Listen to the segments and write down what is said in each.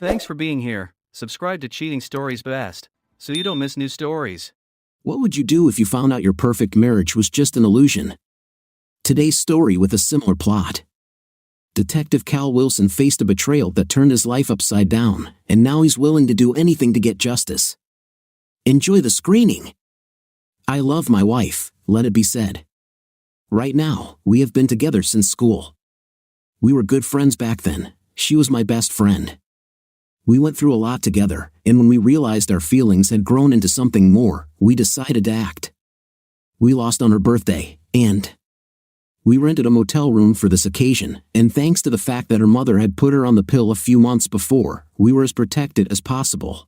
Thanks for being here. Subscribe to Cheating Stories Best, so you don't miss new stories. What would you do if you found out your perfect marriage was just an illusion? Today's story with a similar plot. Detective Cal Wilson faced a betrayal that turned his life upside down, and now he's willing to do anything to get justice. Enjoy the screening. I love my wife, let it be said. Right now, we have been together since school. We were good friends back then. She was my best friend. We went through a lot together, and when we realized our feelings had grown into something more, we decided to act. We lost on her birthday, and we rented a motel room for this occasion, and thanks to the fact that her mother had put her on the pill a few months before, we were as protected as possible.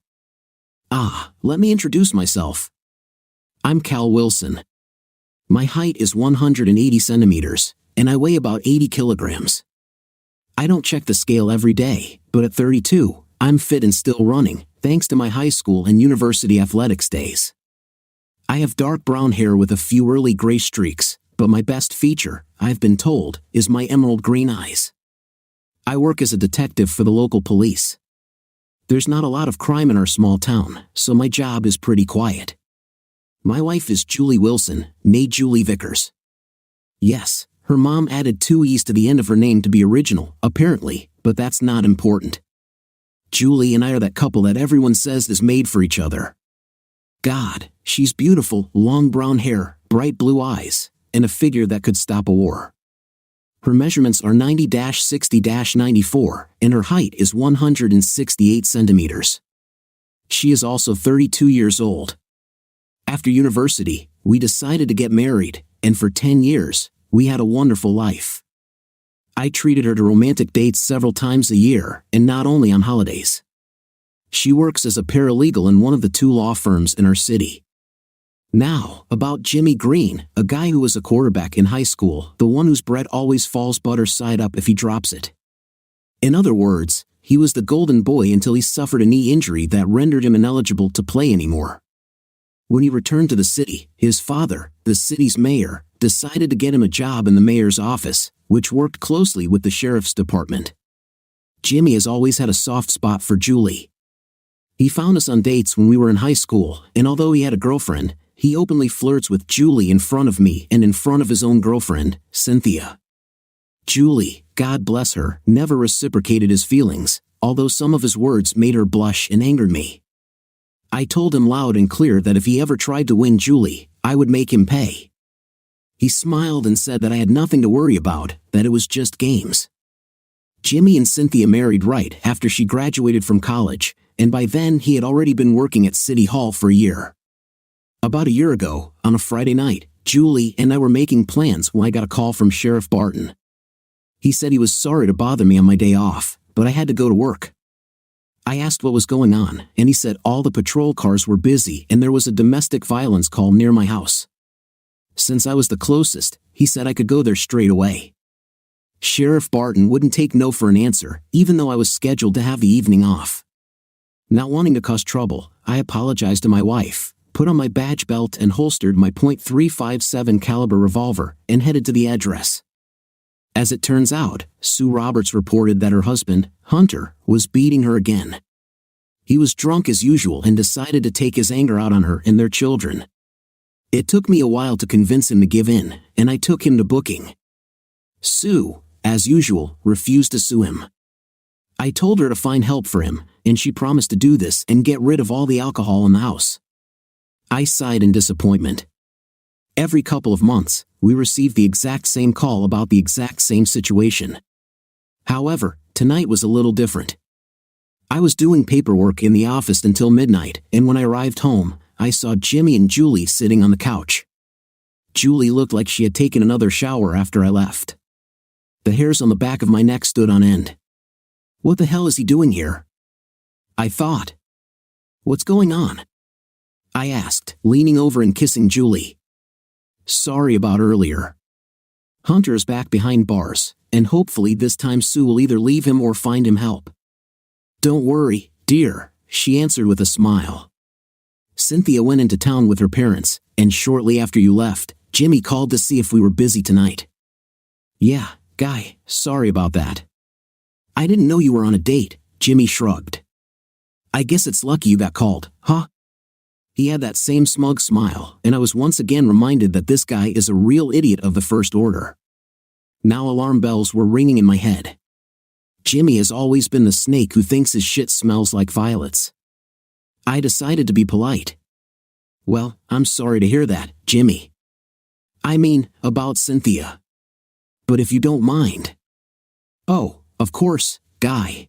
Let me introduce myself. I'm Cal Wilson. My height is 180 centimeters, and I weigh about 80 kilograms. I don't check the scale every day, but at 32, I'm fit and still running, thanks to my high school and university athletics days. I have dark brown hair with a few early gray streaks, but my best feature, I've been told, is my emerald green eyes. I work as a detective for the local police. There's not a lot of crime in our small town, so my job is pretty quiet. My wife is Julie Wilson, née Julie Vickers. Yes, her mom added 2 E's to the end of her name to be original, apparently, but that's not important. Julie and I are that couple that everyone says is made for each other. God, she's beautiful, long brown hair, bright blue eyes, and a figure that could stop a war. Her measurements are 90-60-94, and her height is 168 centimeters. She is also 32 years old. After university, we decided to get married, and for 10 years, we had a wonderful life. I treated her to romantic dates several times a year, and not only on holidays. She works as a paralegal in one of the 2 law firms in our city. Now, about Jimmy Green, a guy who was a quarterback in high school, the one whose bread always falls butter side up if he drops it. In other words, he was the golden boy until he suffered a knee injury that rendered him ineligible to play anymore. When he returned to the city, his father, the city's mayor, decided to get him a job in the mayor's office, which worked closely with the sheriff's department. Jimmy has always had a soft spot for Julie. He found us on dates when we were in high school, and although he had a girlfriend, he openly flirts with Julie in front of me and in front of his own girlfriend, Cynthia. Julie, God bless her, never reciprocated his feelings, although some of his words made her blush and angered me. I told him loud and clear that if he ever tried to win Julie, I would make him pay. He smiled and said that I had nothing to worry about, that it was just games. Jimmy and Cynthia married right after she graduated from college, and by then he had already been working at City Hall for a year. About a year ago, on a Friday night, Julie and I were making plans when I got a call from Sheriff Barton. He said he was sorry to bother me on my day off, but I had to go to work. I asked what was going on, and he said all the patrol cars were busy and there was a domestic violence call near my house. Since I was the closest, he said I could go there straight away. Sheriff Barton wouldn't take no for an answer, even though I was scheduled to have the evening off. Not wanting to cause trouble, I apologized to my wife, put on my badge belt and holstered my .357 caliber revolver, and headed to the address. As it turns out, Sue Roberts reported that her husband, Hunter, was beating her again. He was drunk as usual and decided to take his anger out on her and their children. It took me a while to convince him to give in, and I took him to booking. Sue, as usual, refused to sue him. I told her to find help for him, and she promised to do this and get rid of all the alcohol in the house. I sighed in disappointment. Every couple of months, we received the exact same call about the exact same situation. However, tonight was a little different. I was doing paperwork in the office until midnight, and when I arrived home, I saw Jimmy and Julie sitting on the couch. Julie looked like she had taken another shower after I left. The hairs on the back of my neck stood on end. What the hell is he doing here? I thought. What's going on? I asked, leaning over and kissing Julie. Sorry about earlier. Hunter is back behind bars, and hopefully this time Sue will either leave him or find him help. Don't worry, dear, she answered with a smile. Cynthia went into town with her parents, and shortly after you left, Jimmy called to see if we were busy tonight. Yeah, Guy, sorry about that. I didn't know you were on a date, Jimmy shrugged. I guess it's lucky you got called, huh? He had that same smug smile, and I was once again reminded that this guy is a real idiot of the first order. Now alarm bells were ringing in my head. Jimmy has always been the snake who thinks his shit smells like violets. I decided to be polite. Well, I'm sorry to hear that, Jimmy. I mean, about Cynthia. But if you don't mind. Oh, of course, Guy.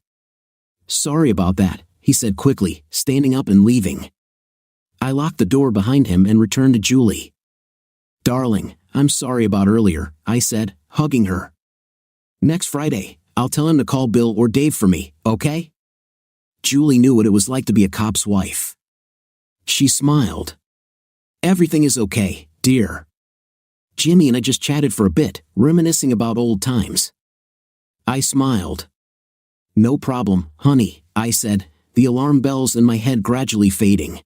Sorry about that, he said quickly, standing up and leaving. I locked the door behind him and returned to Julie. Darling, I'm sorry about earlier, I said, hugging her. Next Friday, I'll tell him to call Bill or Dave for me, okay? Julie knew what it was like to be a cop's wife. She smiled. Everything is okay, dear. Jimmy and I just chatted for a bit, reminiscing about old times. I smiled. No problem, honey, I said, the alarm bells in my head gradually fading.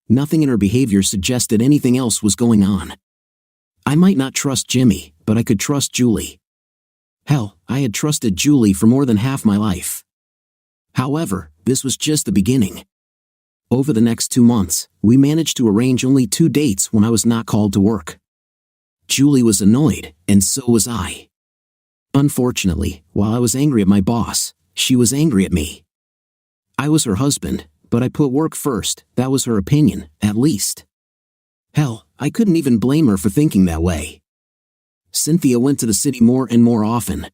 Nothing in her behavior suggested anything else was going on. I might not trust Jimmy, but I could trust Julie. Hell, I had trusted Julie for more than half my life. However, this was just the beginning. Over the next 2 months, we managed to arrange only 2 dates when I was not called to work. Julie was annoyed, and so was I. Unfortunately, while I was angry at my boss, she was angry at me. I was her husband, but I put work first, that was her opinion, at least. Hell, I couldn't even blame her for thinking that way. Cynthia went to the city more and more often.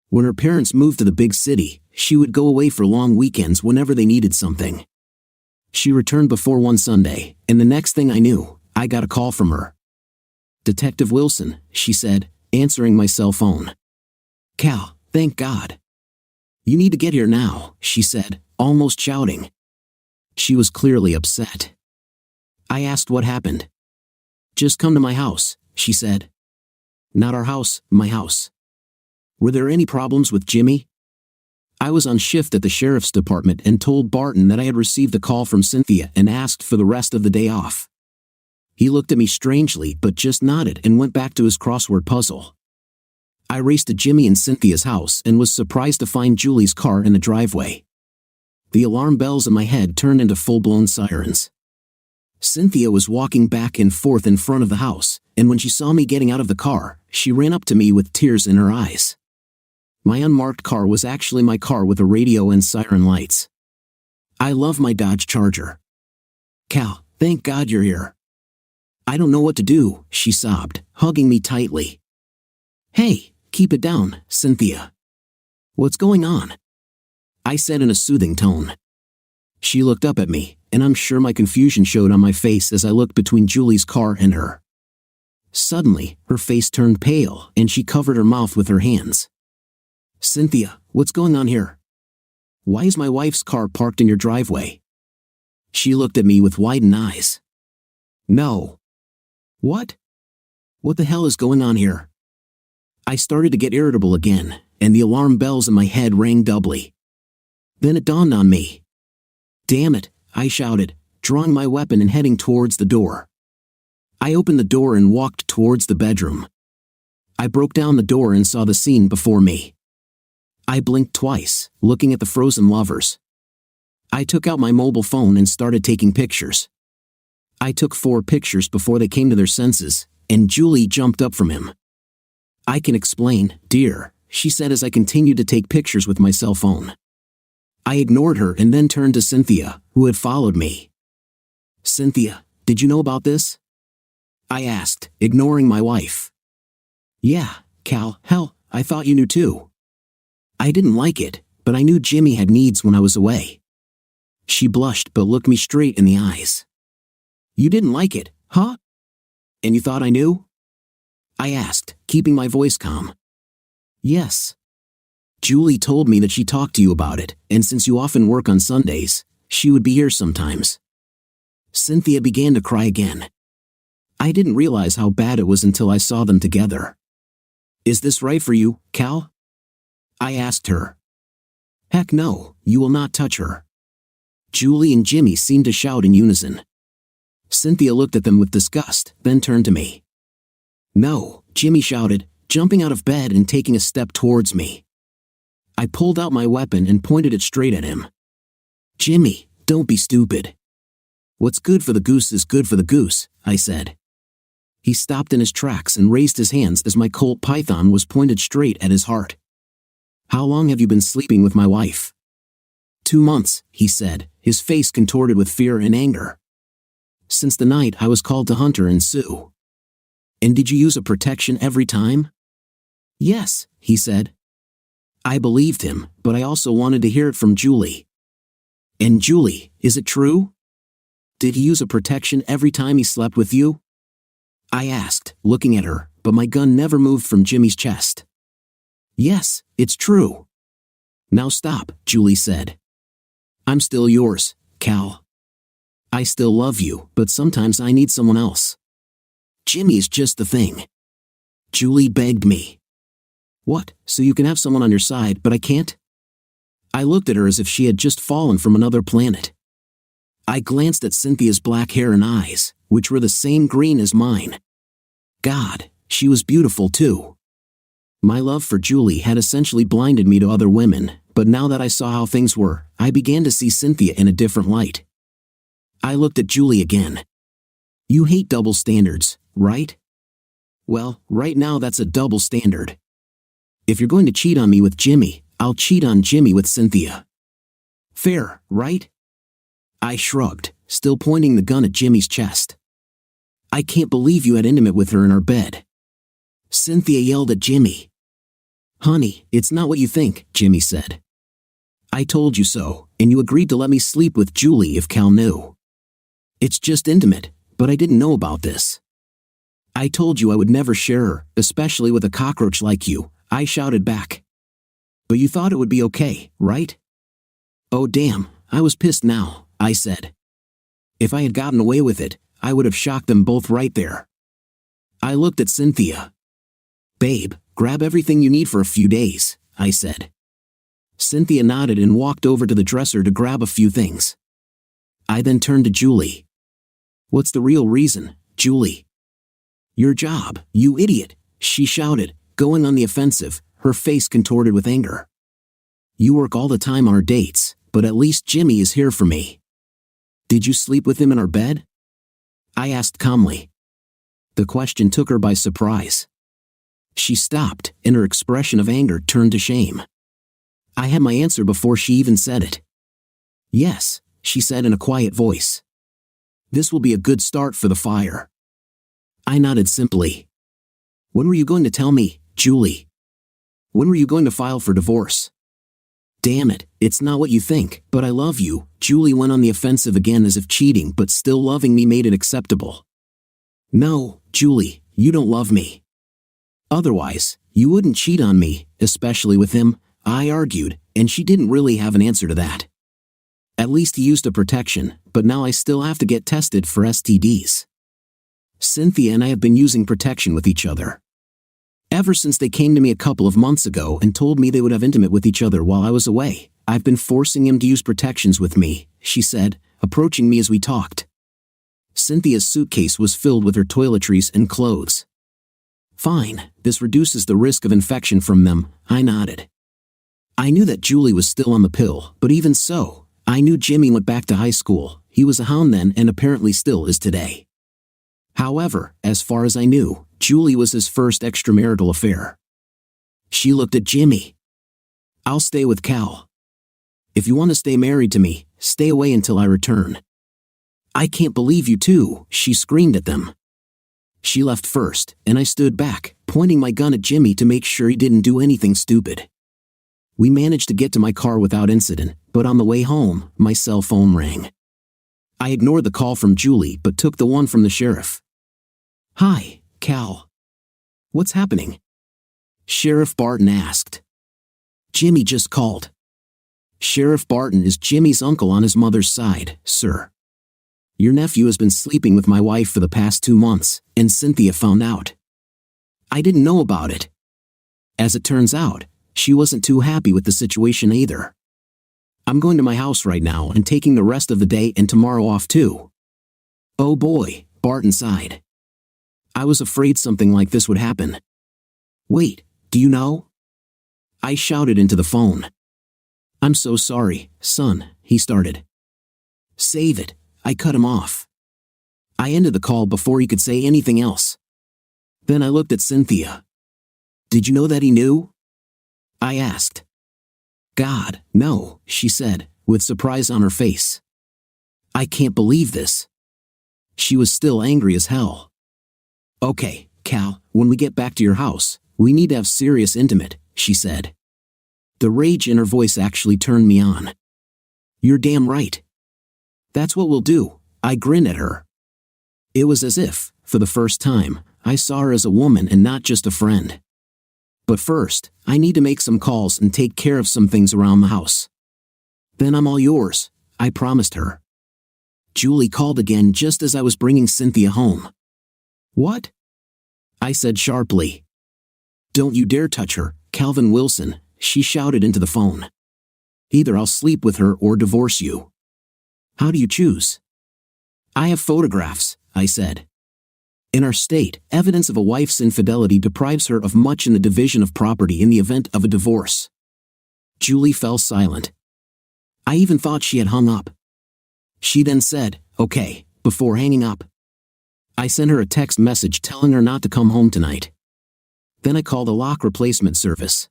When her parents moved to the big city, she would go away for long weekends whenever they needed something. She returned before one Sunday, and the next thing I knew, I got a call from her. Detective Wilson, she said, answering my cell phone. Cal, thank God. You need to get here now, she said, almost shouting. She was clearly upset. I asked what happened. Just come to my house, she said. Not our house, my house. Were there any problems with Jimmy? I was on shift at the sheriff's department and told Barton that I had received a call from Cynthia and asked for the rest of the day off. He looked at me strangely but just nodded and went back to his crossword puzzle. I raced to Jimmy and Cynthia's house and was surprised to find Julie's car in the driveway. The alarm bells in my head turned into full-blown sirens. Cynthia was walking back and forth in front of the house, and when she saw me getting out of the car, she ran up to me with tears in her eyes. My unmarked car was actually my car with a radio and siren lights. I love my Dodge Charger. Cal, thank God you're here. I don't know what to do, she sobbed, hugging me tightly. Hey, keep it down, Cynthia. What's going on? I said in a soothing tone. She looked up at me, and I'm sure my confusion showed on my face as I looked between Julie's car and her. Suddenly, her face turned pale, and she covered her mouth with her hands. Cynthia, what's going on here? Why is my wife's car parked in your driveway? She looked at me with widened eyes. No. What? What the hell is going on here? I started to get irritable again, and the alarm bells in my head rang doubly. Then it dawned on me. Damn it, I shouted, drawing my weapon and heading towards the door. I opened the door and walked towards the bedroom. I broke down the door and saw the scene before me. I blinked twice, looking at the frozen lovers. I took out my mobile phone and started taking pictures. I took 4 pictures before they came to their senses, and Julie jumped up from him. I can explain, dear, she said as I continued to take pictures with my cell phone. I ignored her and then turned to Cynthia, who had followed me. Cynthia, did you know about this? I asked, ignoring my wife. Yeah, Cal, hell, I thought you knew too. I didn't like it, but I knew Jimmy had needs when I was away. She blushed but looked me straight in the eyes. You didn't like it, huh? And you thought I knew? I asked, keeping my voice calm. Yes. Julie told me that she talked to you about it, and since you often work on Sundays, she would be here sometimes. Cynthia began to cry again. I didn't realize how bad it was until I saw them together. Is this right for you, Cal? I asked her. Heck no, you will not touch her. Julie and Jimmy seemed to shout in unison. Cynthia looked at them with disgust, then turned to me. No, Jimmy shouted, jumping out of bed and taking a step towards me. I pulled out my weapon and pointed it straight at him. Jimmy, don't be stupid. What's good for the goose is good for the goose, I said. He stopped in his tracks and raised his hands as my Colt python was pointed straight at his heart. How long have you been sleeping with my wife? 2 months, he said, his face contorted with fear and anger. Since the night I was called to hunt her and sue. And did you use a protection every time? Yes, he said. I believed him, but I also wanted to hear it from Julie. And Julie, is it true? Did he use a protection every time he slept with you? I asked, looking at her, but my gun never moved from Jimmy's chest. Yes, it's true. Now stop, Julie said. I'm still yours, Cal. I still love you, but sometimes I need someone else. Jimmy's just the thing. Julie begged me. What, so you can have someone on your side, but I can't? I looked at her as if she had just fallen from another planet. I glanced at Cynthia's black hair and eyes, which were the same green as mine. God, she was beautiful too. My love for Julie had essentially blinded me to other women, but now that I saw how things were, I began to see Cynthia in a different light. I looked at Julie again. You hate double standards, right? Well, right now that's a double standard. If you're going to cheat on me with Jimmy, I'll cheat on Jimmy with Cynthia. Fair, right? I shrugged, still pointing the gun at Jimmy's chest. I can't believe you had intimate with her in our bed. Cynthia yelled at Jimmy. Honey, it's not what you think, Jimmy said. I told you so, and you agreed to let me sleep with Julie if Cal knew. It's just intimate, but I didn't know about this. I told you I would never share her, especially with a cockroach like you, I shouted back. But you thought it would be okay, right? Oh damn, I was pissed now, I said. If I had gotten away with it, I would have shocked them both right there. I looked at Cynthia. Babe, grab everything you need for a few days, I said. Cynthia nodded and walked over to the dresser to grab a few things. I then turned to Julie. What's the real reason, Julie? Your job, you idiot, she shouted, going on the offensive, her face contorted with anger. You work all the time on our dates, but at least Jimmy is here for me. Did you sleep with him in our bed? I asked calmly. The question took her by surprise. She stopped, and her expression of anger turned to shame. I had my answer before she even said it. Yes, she said in a quiet voice. This will be a good start for the fire. I nodded simply. When were you going to tell me, Julie? When were you going to file for divorce? Damn it, it's not what you think, but I love you, Julie went on the offensive again as if cheating but still loving me made it acceptable. No, Julie, you don't love me. Otherwise, you wouldn't cheat on me, especially with him, I argued, and she didn't really have an answer to that. At least he used a protection, but now I still have to get tested for STDs. Cynthia and I have been using protection with each other. Ever since they came to me a couple of months ago and told me they would have intimate with each other while I was away, I've been forcing him to use protections with me, she said, approaching me as we talked. Cynthia's suitcase was filled with her toiletries and clothes. Fine, this reduces the risk of infection from them, I nodded. I knew that Julie was still on the pill, but even so, I knew Jimmy went back to high school, he was a hound then and apparently still is today. However, as far as I knew, Julie was his first extramarital affair. She looked at Jimmy. I'll stay with Cal. If you want to stay married to me, stay away until I return. I can't believe you too, she screamed at them. She left first, and I stood back, pointing my gun at Jimmy to make sure he didn't do anything stupid. We managed to get to my car without incident, but on the way home, my cell phone rang. I ignored the call from Julie but took the one from the sheriff. Hi, Cal. What's happening? Sheriff Barton asked. Jimmy just called. Sheriff Barton is Jimmy's uncle on his mother's side, sir. Your nephew has been sleeping with my wife for the past 2 months, and Cynthia found out. I didn't know about it. As it turns out, she wasn't too happy with the situation either. I'm going to my house right now and taking the rest of the day and tomorrow off too. Oh boy, Barton sighed. I was afraid something like this would happen. Wait, do you know? I shouted into the phone. I'm so sorry, son, he started. Save it, I cut him off. I ended the call before he could say anything else. Then I looked at Cynthia. Did you know that he knew? I asked. God, no, she said, with surprise on her face. I can't believe this. She was still angry as hell. Okay, Cal, when we get back to your house, we need to have serious intimate, she said. The rage in her voice actually turned me on. You're damn right. That's what we'll do, I grinned at her. It was as if, for the first time, I saw her as a woman and not just a friend. But first, I need to make some calls and take care of some things around the house. Then I'm all yours, I promised her. Julie called again just as I was bringing Cynthia home. What? I said sharply. Don't you dare touch her, Calvin Wilson, she shouted into the phone. Either I'll sleep with her or divorce you. How do you choose? I have photographs, I said. In our state, evidence of a wife's infidelity deprives her of much in the division of property in the event of a divorce. Julie fell silent. I even thought she had hung up. She then said, okay, before hanging up. I sent her a text message telling her not to come home tonight. Then I called a lock replacement service.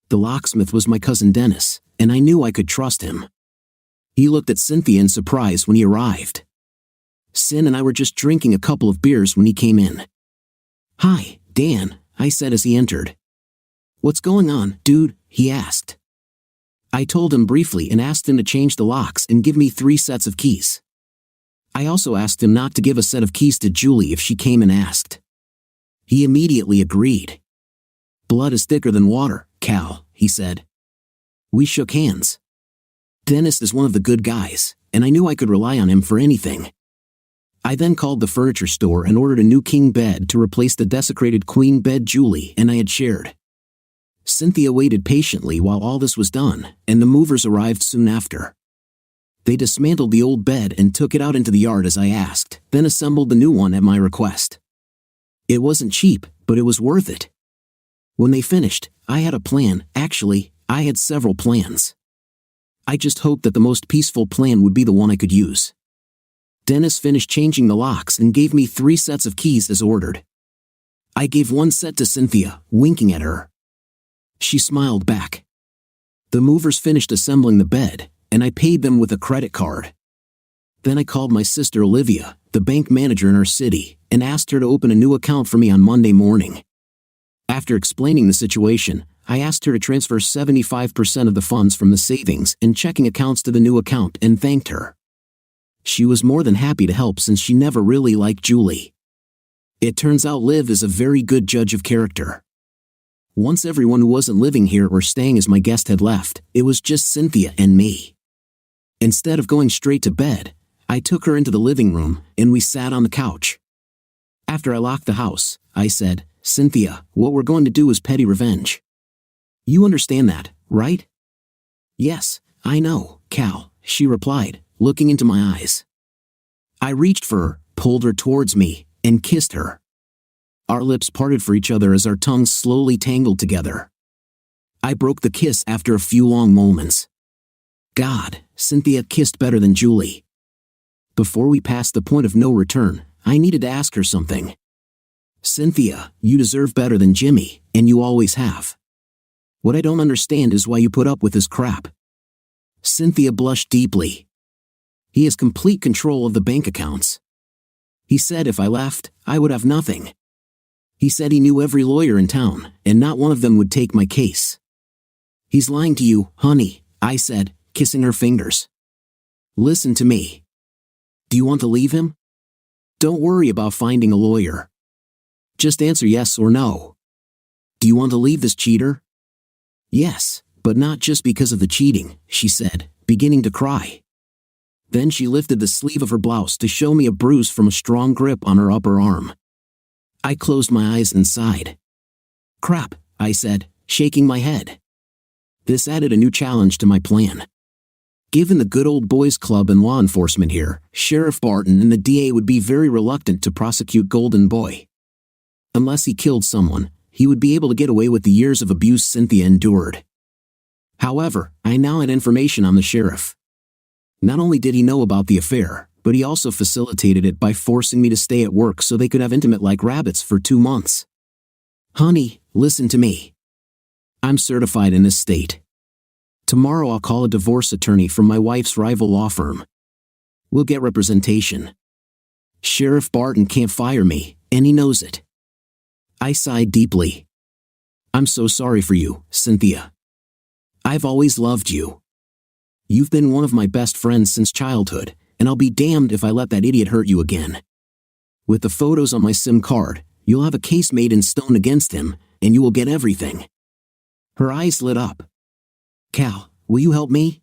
The locksmith was my cousin Dennis, and I knew I could trust him. He looked at Cynthia in surprise when he arrived. Sin and I were just drinking a couple of beers when he came in. Hi, Dan, I said as he entered. What's going on, dude? He asked. I told him briefly and asked him to change the locks and give me 3 sets of keys. I also asked him not to give a set of keys to Julie if she came and asked. He immediately agreed. Blood is thicker than water, Cal, he said. We shook hands. Dennis is one of the good guys, and I knew I could rely on him for anything. I then called the furniture store and ordered a new king bed to replace the desecrated queen bed Julie and I had shared. Cynthia waited patiently while all this was done, and the movers arrived soon after. They dismantled the old bed and took it out into the yard as I asked, then assembled the new one at my request. It wasn't cheap, but it was worth it. When they finished, I had a plan. Actually, I had several plans. I just hoped that the most peaceful plan would be the one I could use. Dennis finished changing the locks and gave me 3 sets of keys as ordered. I gave 1 set to Cynthia, winking at her. She smiled back. The movers finished assembling the bed, and I paid them with a credit card. Then I called my sister Olivia, the bank manager in our city, and asked her to open a new account for me on Monday morning. After explaining the situation, I asked her to transfer 75% of the funds from the savings and checking accounts to the new account and thanked her. She was more than happy to help since she never really liked Julie. It turns out Liv is a very good judge of character. Once everyone who wasn't living here or staying as my guest had left, it was just Cynthia and me. Instead of going straight to bed, I took her into the living room and we sat on the couch. After I locked the house, I said, Cynthia, what we're going to do is petty revenge. You understand that, right? Yes, I know, Cal, she replied, looking into my eyes. I reached for her, pulled her towards me, and kissed her. Our lips parted for each other as our tongues slowly tangled together. I broke the kiss after a few long moments. God, Cynthia kissed better than Julie. Before we passed the point of no return, I needed to ask her something. Cynthia, you deserve better than Jimmy, and you always have. What I don't understand is why you put up with his crap. Cynthia blushed deeply. He has complete control of the bank accounts. He said if I left, I would have nothing. He said he knew every lawyer in town, and not one of them would take my case. He's lying to you, honey, I said, kissing her fingers. Listen to me. Do you want to leave him? Don't worry about finding a lawyer. Just answer yes or no. Do you want to leave this cheater? Yes, but not just because of the cheating, she said, beginning to cry. Then she lifted the sleeve of her blouse to show me a bruise from a strong grip on her upper arm. I closed my eyes and sighed. Crap, I said, shaking my head. This added a new challenge to my plan. Given the good old boys club and law enforcement here, Sheriff Barton and the DA would be very reluctant to prosecute Golden Boy. Unless he killed someone, he would be able to get away with the years of abuse Cynthia endured. However, I now had information on the sheriff. Not only did he know about the affair, but he also facilitated it by forcing me to stay at work so they could have intimate like rabbits for 2 months. Honey, listen to me. I'm certified in this state. Tomorrow I'll call a divorce attorney from my wife's rival law firm. We'll get representation. Sheriff Barton can't fire me, and he knows it. I sighed deeply. I'm so sorry for you, Cynthia. I've always loved you. You've been one of my best friends since childhood, and I'll be damned if I let that idiot hurt you again. With the photos on my SIM card, you'll have a case made in stone against him, and you will get everything. Her eyes lit up. Cal, will you help me?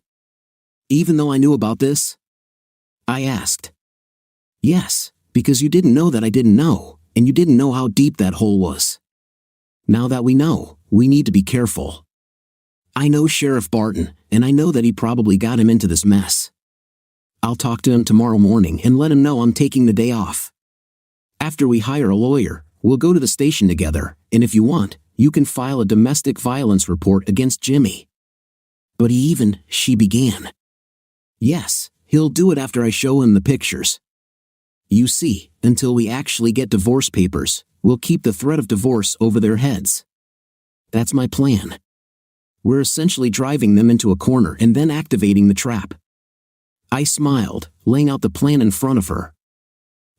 Even though I knew about this? I asked. Yes, because you didn't know that I didn't know, and you didn't know how deep that hole was. Now that we know, we need to be careful. I know Sheriff Barton, and I know that he probably got him into this mess. I'll talk to him tomorrow morning and let him know I'm taking the day off. After we hire a lawyer, we'll go to the station together, and if you want, you can file a domestic violence report against Jimmy. But she began. Yes, he'll do it after I show him the pictures. You see, until we actually get divorce papers, we'll keep the threat of divorce over their heads. That's my plan. We're essentially driving them into a corner and then activating the trap. I smiled, laying out the plan in front of her.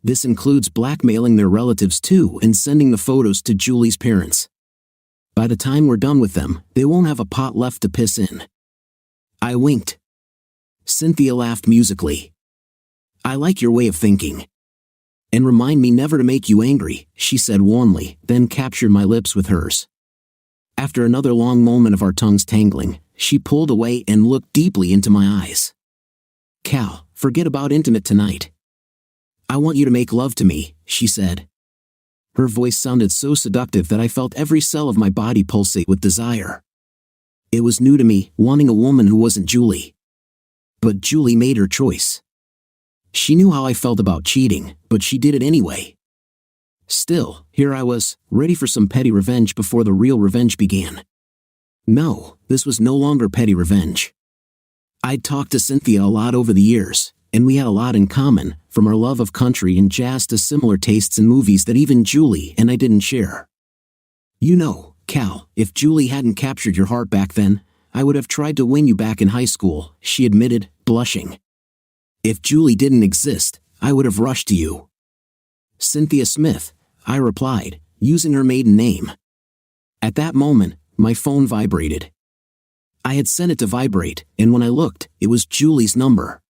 This includes blackmailing their relatives too and sending the photos to Julie's parents. By the time we're done with them, they won't have a pot left to piss in. I winked. Cynthia laughed musically. I like your way of thinking. And remind me never to make you angry, she said warmly, then captured my lips with hers. After another long moment of our tongues tangling, she pulled away and looked deeply into my eyes. Cal, forget about intimate tonight. I want you to make love to me, she said. Her voice sounded so seductive that I felt every cell of my body pulsate with desire. It was new to me, wanting a woman who wasn't Julie. But Julie made her choice. She knew how I felt about cheating, but she did it anyway. Still, here I was, ready for some petty revenge before the real revenge began. No, this was no longer petty revenge. I'd talked to Cynthia a lot over the years, and we had a lot in common, from our love of country and jazz to similar tastes in movies that even Julie and I didn't share. You know, Cal, if Julie hadn't captured your heart back then, I would have tried to win you back in high school, she admitted, blushing. If Julie didn't exist, I would have rushed to you. Cynthia Smith, I replied, using her maiden name. At that moment, my phone vibrated. I had set it to vibrate, and when I looked, it was Julie's number.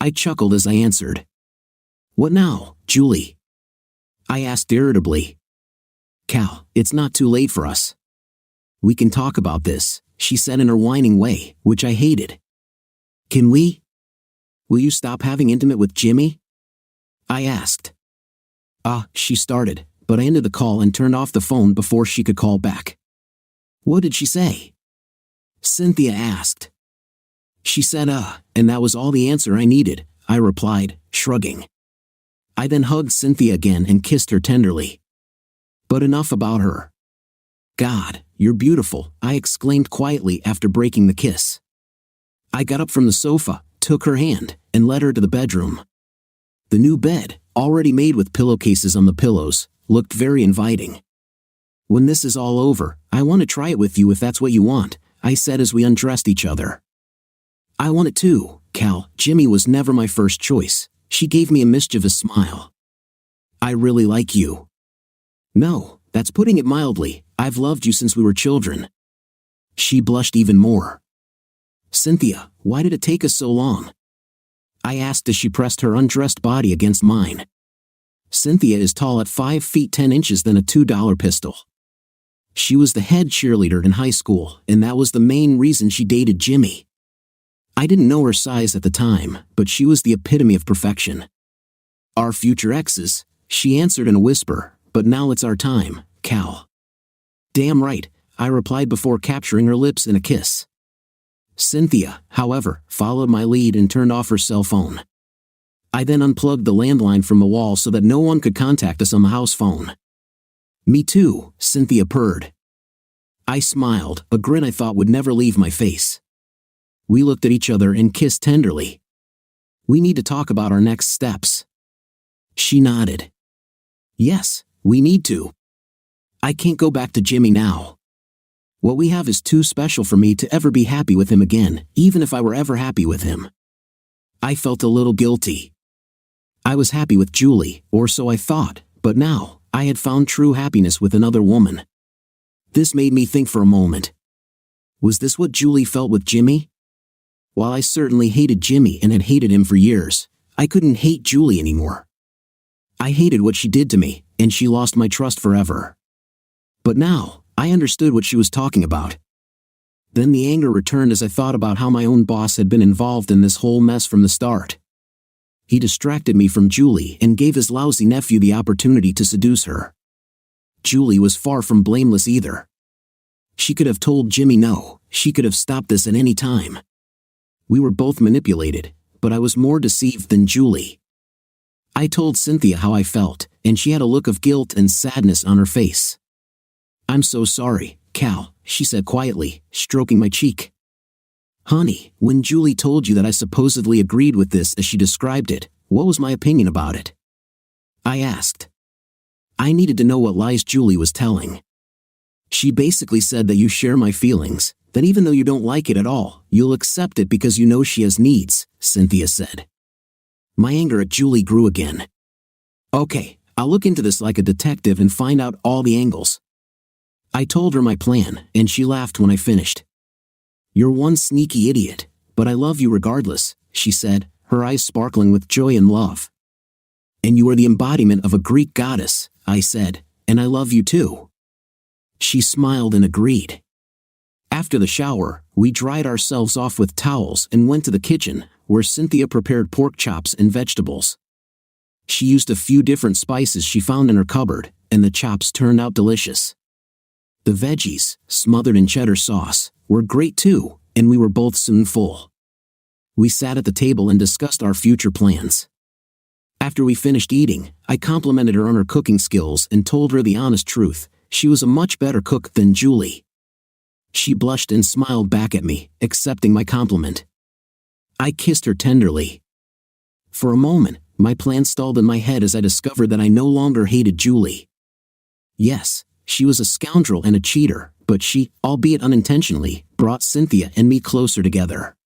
I chuckled as I answered. What now, Julie? I asked irritably. Cal, it's not too late for us. We can talk about this, she said in her whining way, which I hated. Can we? Will you stop having intimate with Jimmy? I asked. She started, but I ended the call and turned off the phone before she could call back. What did she say? Cynthia asked. She said, and that was all the answer I needed, I replied, shrugging. I then hugged Cynthia again and kissed her tenderly. But enough about her. God, you're beautiful, I exclaimed quietly after breaking the kiss. I got up from the sofa, took her hand, and led her to the bedroom. The new bed, already made with pillowcases on the pillows, looked very inviting. When this is all over, I want to try it with you if that's what you want, I said as we undressed each other. I want it too, Cal. Jimmy was never my first choice, she gave me a mischievous smile. I really like you. No, that's putting it mildly, I've loved you since we were children. She blushed even more. Cynthia, why did it take us so long? I asked as she pressed her undressed body against mine. Cynthia is tall at 5 feet 10 inches than a $2 pistol. She was the head cheerleader in high school, and that was the main reason she dated Jimmy. I didn't know her size at the time, but she was the epitome of perfection. Our future exes, she answered in a whisper, but now it's our time, Cal. Damn right, I replied before capturing her lips in a kiss. Cynthia, however, followed my lead and turned off her cell phone. I then unplugged the landline from the wall so that no one could contact us on the house phone. Me too, Cynthia purred. I smiled, a grin I thought would never leave my face. We looked at each other and kissed tenderly. We need to talk about our next steps." She nodded. "Yes, we need to. I can't go back to Jimmy now. What we have is too special for me to ever be happy with him again, even if I were ever happy with him." I felt a little guilty. I was happy with Julie, or so I thought, but now, I had found true happiness with another woman. This made me think for a moment. Was this what Julie felt with Jimmy? While I certainly hated Jimmy and had hated him for years, I couldn't hate Julie anymore. I hated what she did to me, and she lost my trust forever. But now, I understood what she was talking about. Then the anger returned as I thought about how my own boss had been involved in this whole mess from the start. He distracted me from Julie and gave his lousy nephew the opportunity to seduce her. Julie was far from blameless either. She could have told Jimmy no, she could have stopped this at any time. We were both manipulated, but I was more deceived than Julie. I told Cynthia how I felt, and she had a look of guilt and sadness on her face. "I'm so sorry, Cal," she said quietly, stroking my cheek. "Honey, when Julie told you that I supposedly agreed with this as she described it, what was my opinion about it?" I asked. I needed to know what lies Julie was telling. "She basically said that you share my feelings, that even though you don't like it at all, you'll accept it because you know she has needs," Cynthia said. My anger at Julie grew again. "Okay, I'll look into this like a detective and find out all the angles." I told her my plan, and she laughed when I finished. "You're one sneaky idiot, but I love you regardless," she said, her eyes sparkling with joy and love. "And you are the embodiment of a Greek goddess," I said, "and I love you too." She smiled and agreed. After the shower, we dried ourselves off with towels and went to the kitchen, where Cynthia prepared pork chops and vegetables. She used a few different spices she found in her cupboard, and the chops turned out delicious. The veggies, smothered in cheddar sauce, were great too, and we were both soon full. We sat at the table and discussed our future plans. After we finished eating, I complimented her on her cooking skills and told her the honest truth: she was a much better cook than Julie. She blushed and smiled back at me, accepting my compliment. I kissed her tenderly. For a moment, my plan stalled in my head as I discovered that I no longer hated Julie. Yes, she was a scoundrel and a cheater, but she, albeit unintentionally, brought Cynthia and me closer together.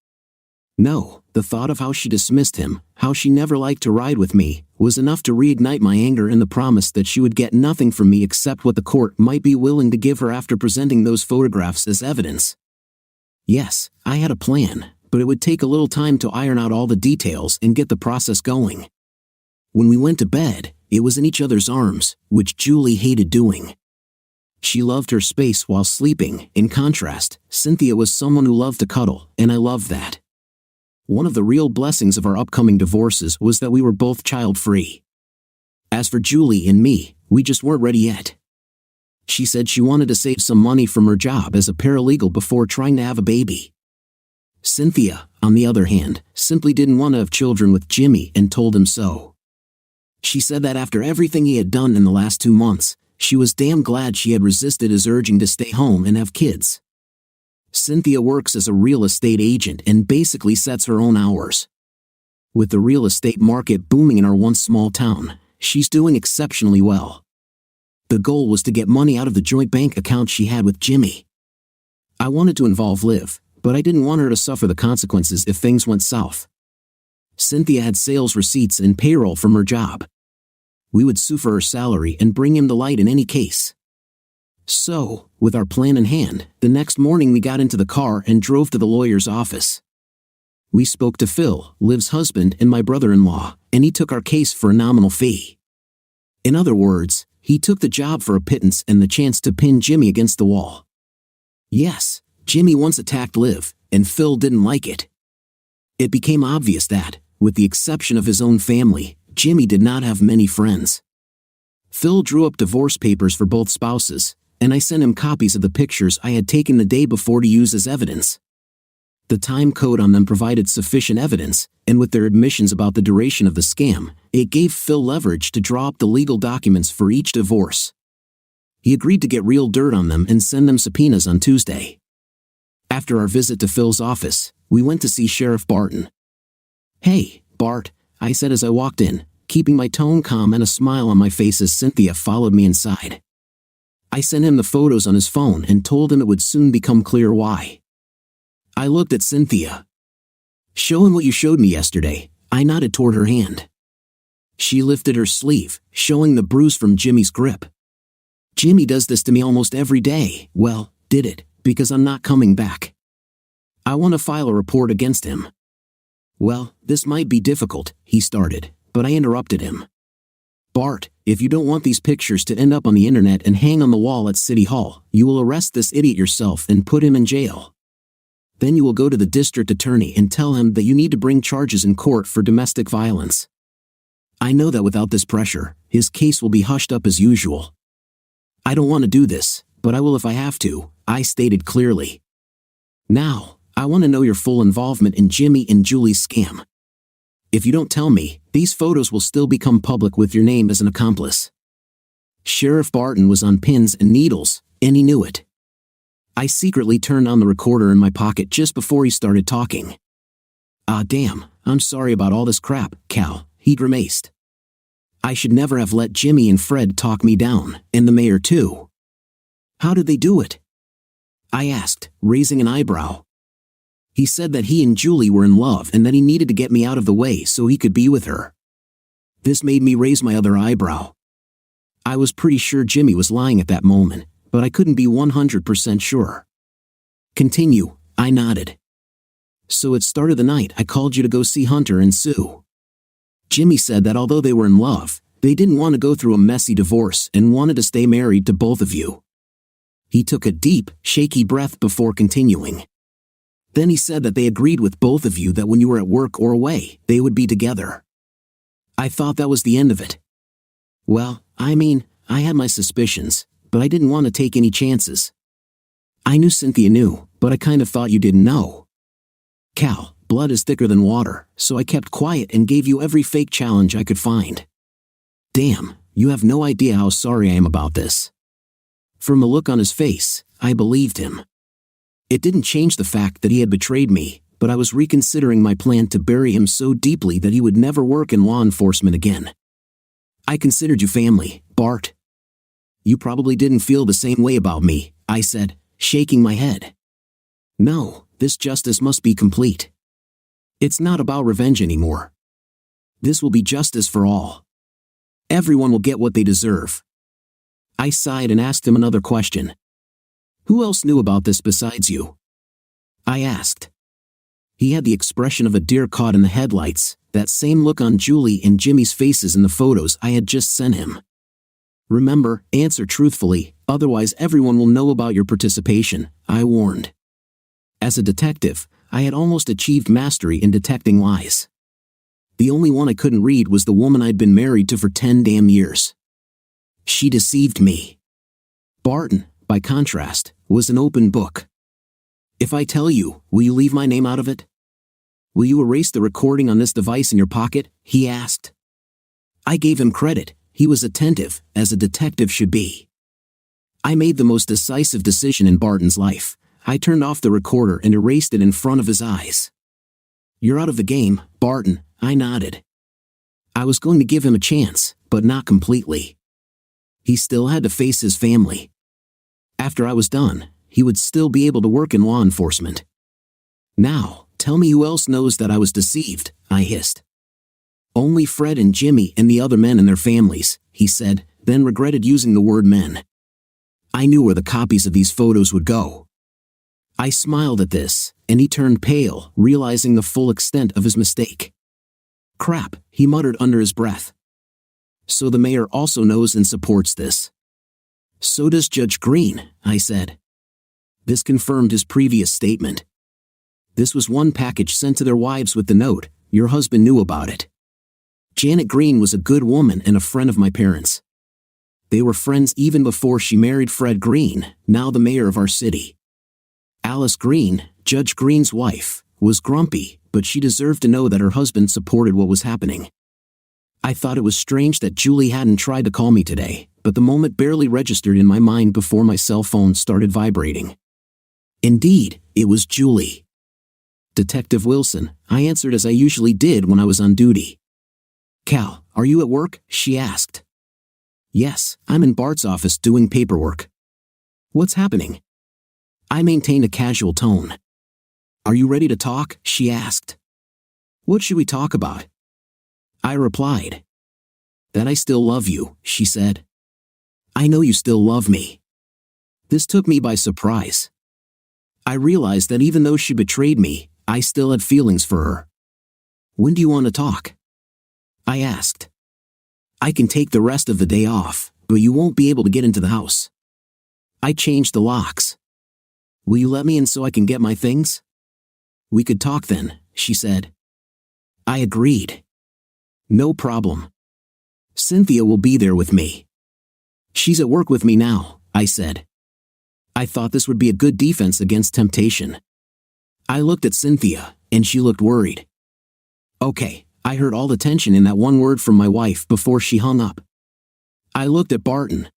No, the thought of how she dismissed him, how she never liked to ride with me, was enough to reignite my anger and the promise that she would get nothing from me except what the court might be willing to give her after presenting those photographs as evidence. Yes, I had a plan, but it would take a little time to iron out all the details and get the process going. When we went to bed, it was in each other's arms, which Julie hated doing. She loved her space while sleeping. In contrast, Cynthia was someone who loved to cuddle, and I loved that. One of the real blessings of our upcoming divorces was that we were both child-free. As for Julie and me, we just weren't ready yet. She said she wanted to save some money from her job as a paralegal before trying to have a baby. Cynthia, on the other hand, simply didn't want to have children with Jimmy and told him so. She said that after everything he had done in the last 2 months, she was damn glad she had resisted his urging to stay home and have kids. Cynthia works as a real estate agent and basically sets her own hours. With the real estate market booming in our once small town, she's doing exceptionally well. The goal was to get money out of the joint bank account she had with Jimmy. I wanted to involve Liv, but I didn't want her to suffer the consequences if things went south. Cynthia had sales receipts and payroll from her job. We would sue for her salary and bring him to light in any case. So, with our plan in hand, the next morning we got into the car and drove to the lawyer's office. We spoke to Phil, Liv's husband and my brother-in-law, and he took our case for a nominal fee. In other words, he took the job for a pittance and the chance to pin Jimmy against the wall. Yes, Jimmy once attacked Liv, and Phil didn't like it. It became obvious that, with the exception of his own family, Jimmy did not have many friends. Phil drew up divorce papers for both spouses, and I sent him copies of the pictures I had taken the day before to use as evidence. The time code on them provided sufficient evidence, and with their admissions about the duration of the scam, it gave Phil leverage to draw up the legal documents for each divorce. He agreed to get real dirt on them and send them subpoenas on Tuesday. After our visit to Phil's office, we went to see Sheriff Barton. "Hey, Bart," I said as I walked in, keeping my tone calm and a smile on my face as Cynthia followed me inside. I sent him the photos on his phone and told him it would soon become clear why. I looked at Cynthia. "Show him what you showed me yesterday," I nodded toward her hand. She lifted her sleeve, showing the bruise from Jimmy's grip. "Jimmy does this to me almost every day." "Well, did it, because I'm not coming back. I want to file a report against him." "Well, this might be difficult," he started, but I interrupted him. "Bart, if you don't want these pictures to end up on the internet and hang on the wall at City Hall, you will arrest this idiot yourself and put him in jail. Then you will go to the district attorney and tell him that you need to bring charges in court for domestic violence. I know that without this pressure, his case will be hushed up as usual. I don't want to do this, but I will if I have to," I stated clearly. "Now, I want to know your full involvement in Jimmy and Julie's scam. If you don't tell me, these photos will still become public with your name as an accomplice." Sheriff Barton was on pins and needles, and he knew it. I secretly turned on the recorder in my pocket just before he started talking. Damn, I'm sorry about all this crap, Cal," he grimaced. "I should never have let Jimmy and Fred talk me down, and the mayor too." "How did they do it?" I asked, raising an eyebrow. "He said that he and Julie were in love and that he needed to get me out of the way so he could be with her." This made me raise my other eyebrow. I was pretty sure Jimmy was lying at that moment, but I couldn't be 100% sure. "Continue," I nodded. "So it started the night I called you to go see Hunter and Sue. Jimmy said that although they were in love, they didn't want to go through a messy divorce and wanted to stay married to both of you." He took a deep, shaky breath before continuing. "Then he said that they agreed with both of you that when you were at work or away, they would be together. I thought that was the end of it. Well, I mean, I had my suspicions, but I didn't want to take any chances. I knew Cynthia knew, but I kind of thought you didn't know. Cal, blood is thicker than water, so I kept quiet and gave you every fake challenge I could find. Damn, you have no idea how sorry I am about this." From the look on his face, I believed him. It didn't change the fact that he had betrayed me, but I was reconsidering my plan to bury him so deeply that he would never work in law enforcement again. "I considered you family, Bart." "You probably didn't feel the same way about me," I said, shaking my head. "No, this justice must be complete. It's not about revenge anymore. This will be justice for all. Everyone will get what they deserve." I sighed and asked him another question. "Who else knew about this besides you?" I asked. He had the expression of a deer caught in the headlights, that same look on Julie and Jimmy's faces in the photos I had just sent him. "Remember, answer truthfully, otherwise everyone will know about your participation," I warned. As a detective, I had almost achieved mastery in detecting lies. The only one I couldn't read was the woman I'd been married to for 10 damn years. She deceived me. Barton, by contrast, was an open book. "If I tell you, will you leave my name out of it? Will you erase the recording on this device in your pocket?" he asked. I gave him credit. He was attentive, as a detective should be. I made the most decisive decision in Barton's life. I turned off the recorder and erased it in front of his eyes. "You're out of the game, Barton," I nodded. I was going to give him a chance, but not completely. He still had to face his family. After I was done, he would still be able to work in law enforcement. "Now, tell me who else knows that I was deceived," I hissed. "Only Fred and Jimmy and the other men and their families," he said, then regretted using the word men. I knew where the copies of these photos would go. I smiled at this, and he turned pale, realizing the full extent of his mistake. "Crap," he muttered under his breath. "So the mayor also knows and supports this." "So does Judge Green," I said. This confirmed his previous statement. This was one package sent to their wives with the note, "Your husband knew about it." Janet Green was a good woman and a friend of my parents. They were friends even before she married Fred Green, now the mayor of our city. Alice Green, Judge Green's wife, was grumpy, but she deserved to know that her husband supported what was happening. I thought it was strange that Julie hadn't tried to call me today, but the moment barely registered in my mind before my cell phone started vibrating. Indeed, it was Julie. Detective Wilson, I answered as I usually did when I was on duty. Cal, are you at work? She asked. Yes, I'm in Bart's office doing paperwork. What's happening? I maintained a casual tone. Are you ready to talk? She asked. What should we talk about? I replied. That I still love you, she said. I know you still love me. This took me by surprise. I realized that even though she betrayed me, I still had feelings for her. When do you want to talk? I asked. I can take the rest of the day off, but you won't be able to get into the house. I changed the locks. Will you let me in so I can get my things? We could talk then, she said. I agreed. No problem. Cynthia will be there with me. She's at work with me now, I said. I thought this would be a good defense against temptation. I looked at Cynthia, and she looked worried. Okay, I heard all the tension in that one word from my wife before she hung up. I looked at Barton.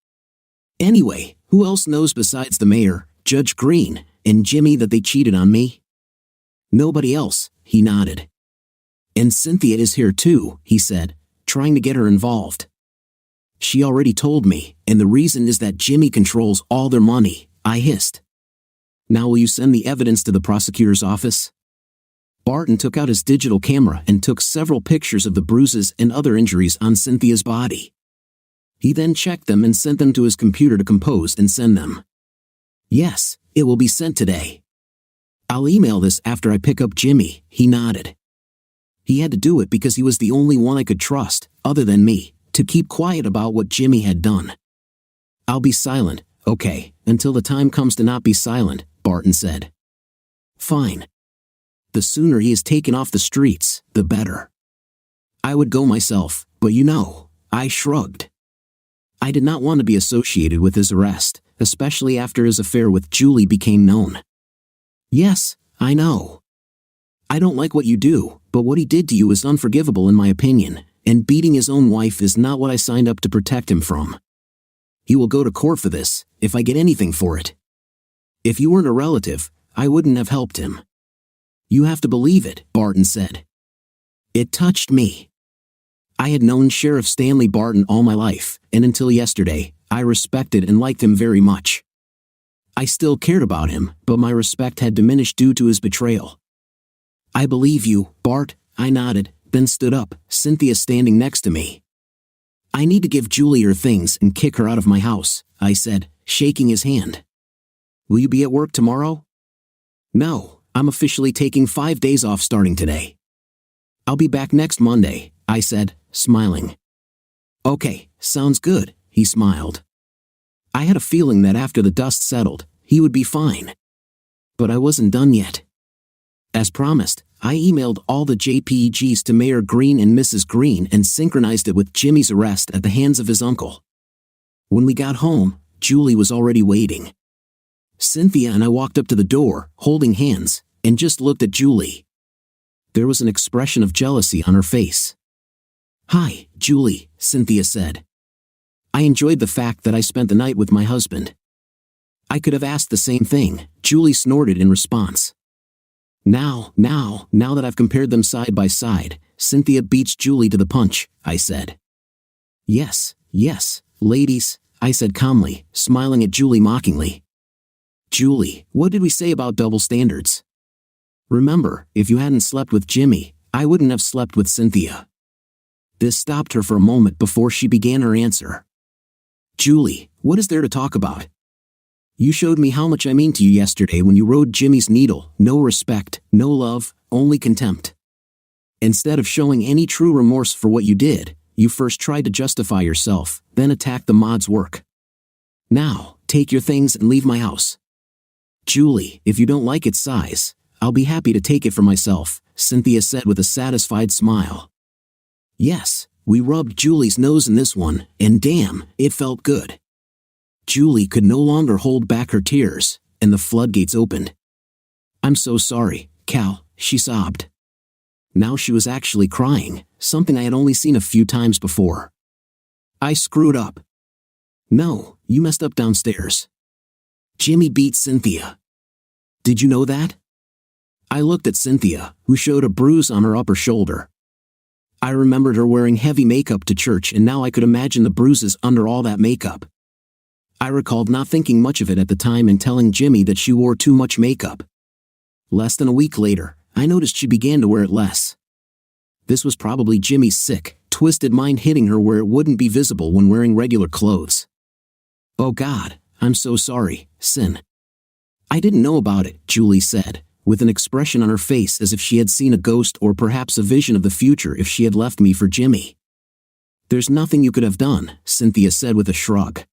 Anyway, who else knows besides the mayor, Judge Green, and Jimmy that they cheated on me? Nobody else, he nodded. And Cynthia is here too, he said, trying to get her involved. She already told me, and the reason is that Jimmy controls all their money, I hissed. Now will you send the evidence to the prosecutor's office? Barton took out his digital camera and took several pictures of the bruises and other injuries on Cynthia's body. He then checked them and sent them to his computer to compose and send them. Yes, it will be sent today. I'll email this after I pick up Jimmy, he nodded. He had to do it because he was the only one I could trust, other than me, to keep quiet about what Jimmy had done. I'll be silent, okay, until the time comes to not be silent, Barton said. Fine. The sooner he is taken off the streets, the better. I would go myself, but I shrugged. I did not want to be associated with his arrest, especially after his affair with Julie became known. Yes, I know. I don't like what you do, but what he did to you is unforgivable in my opinion, and beating his own wife is not what I signed up to protect him from. He will go to court for this, if I get anything for it. If you weren't a relative, I wouldn't have helped him. You have to believe it, Barton said. It touched me. I had known Sheriff Stanley Barton all my life, and until yesterday, I respected and liked him very much. I still cared about him, but my respect had diminished due to his betrayal. I believe you, Bart, I nodded, then stood up, Cynthia standing next to me. I need to give Julie her things and kick her out of my house, I said, shaking his hand. Will you be at work tomorrow? No, I'm officially taking 5 days off starting today. I'll be back next Monday, I said, smiling. Okay, sounds good, he smiled. I had a feeling that after the dust settled, he would be fine. But I wasn't done yet. As promised, I emailed all the JPEGs to Mayor Green and Mrs. Green and synchronized it with Jimmy's arrest at the hands of his uncle. When we got home, Julie was already waiting. Cynthia and I walked up to the door, holding hands, and just looked at Julie. There was an expression of jealousy on her face. Hi, Julie, Cynthia said. I enjoyed the fact that I spent the night with my husband. I could have asked the same thing, Julie snorted in response. Now that I've compared them side by side, Cynthia beats Julie to the punch, I said. Yes, ladies, I said calmly, smiling at Julie mockingly. Julie, what did we say about double standards? Remember, if you hadn't slept with Jimmy, I wouldn't have slept with Cynthia. This stopped her for a moment before she began her answer. Julie, what is there to talk about? You showed me how much I mean to you yesterday when you rode Jimmy's needle, no respect, no love, only contempt. Instead of showing any true remorse for what you did, you first tried to justify yourself, then attacked the mod's work. Now, take your things and leave my house. Julie, if you don't like its size, I'll be happy to take it for myself, Cynthia said with a satisfied smile. Yes, we rubbed Julie's nose in this one, and damn, it felt good. Julie could no longer hold back her tears, and the floodgates opened. I'm so sorry, Cal, she sobbed. Now she was actually crying, something I had only seen a few times before. I screwed up. No, you messed up downstairs. Jimmy beat Cynthia. Did you know that? I looked at Cynthia, who showed a bruise on her upper shoulder. I remembered her wearing heavy makeup to church, and now I could imagine the bruises under all that makeup. I recalled not thinking much of it at the time and telling Jimmy that she wore too much makeup. Less than a week later, I noticed she began to wear it less. This was probably Jimmy's sick, twisted mind hitting her where it wouldn't be visible when wearing regular clothes. "Oh God, I'm so sorry, Sin." "I didn't know about it," Julie said, with an expression on her face as if she had seen a ghost or perhaps a vision of the future if she had left me for Jimmy. "There's nothing you could have done," Cynthia said with a shrug.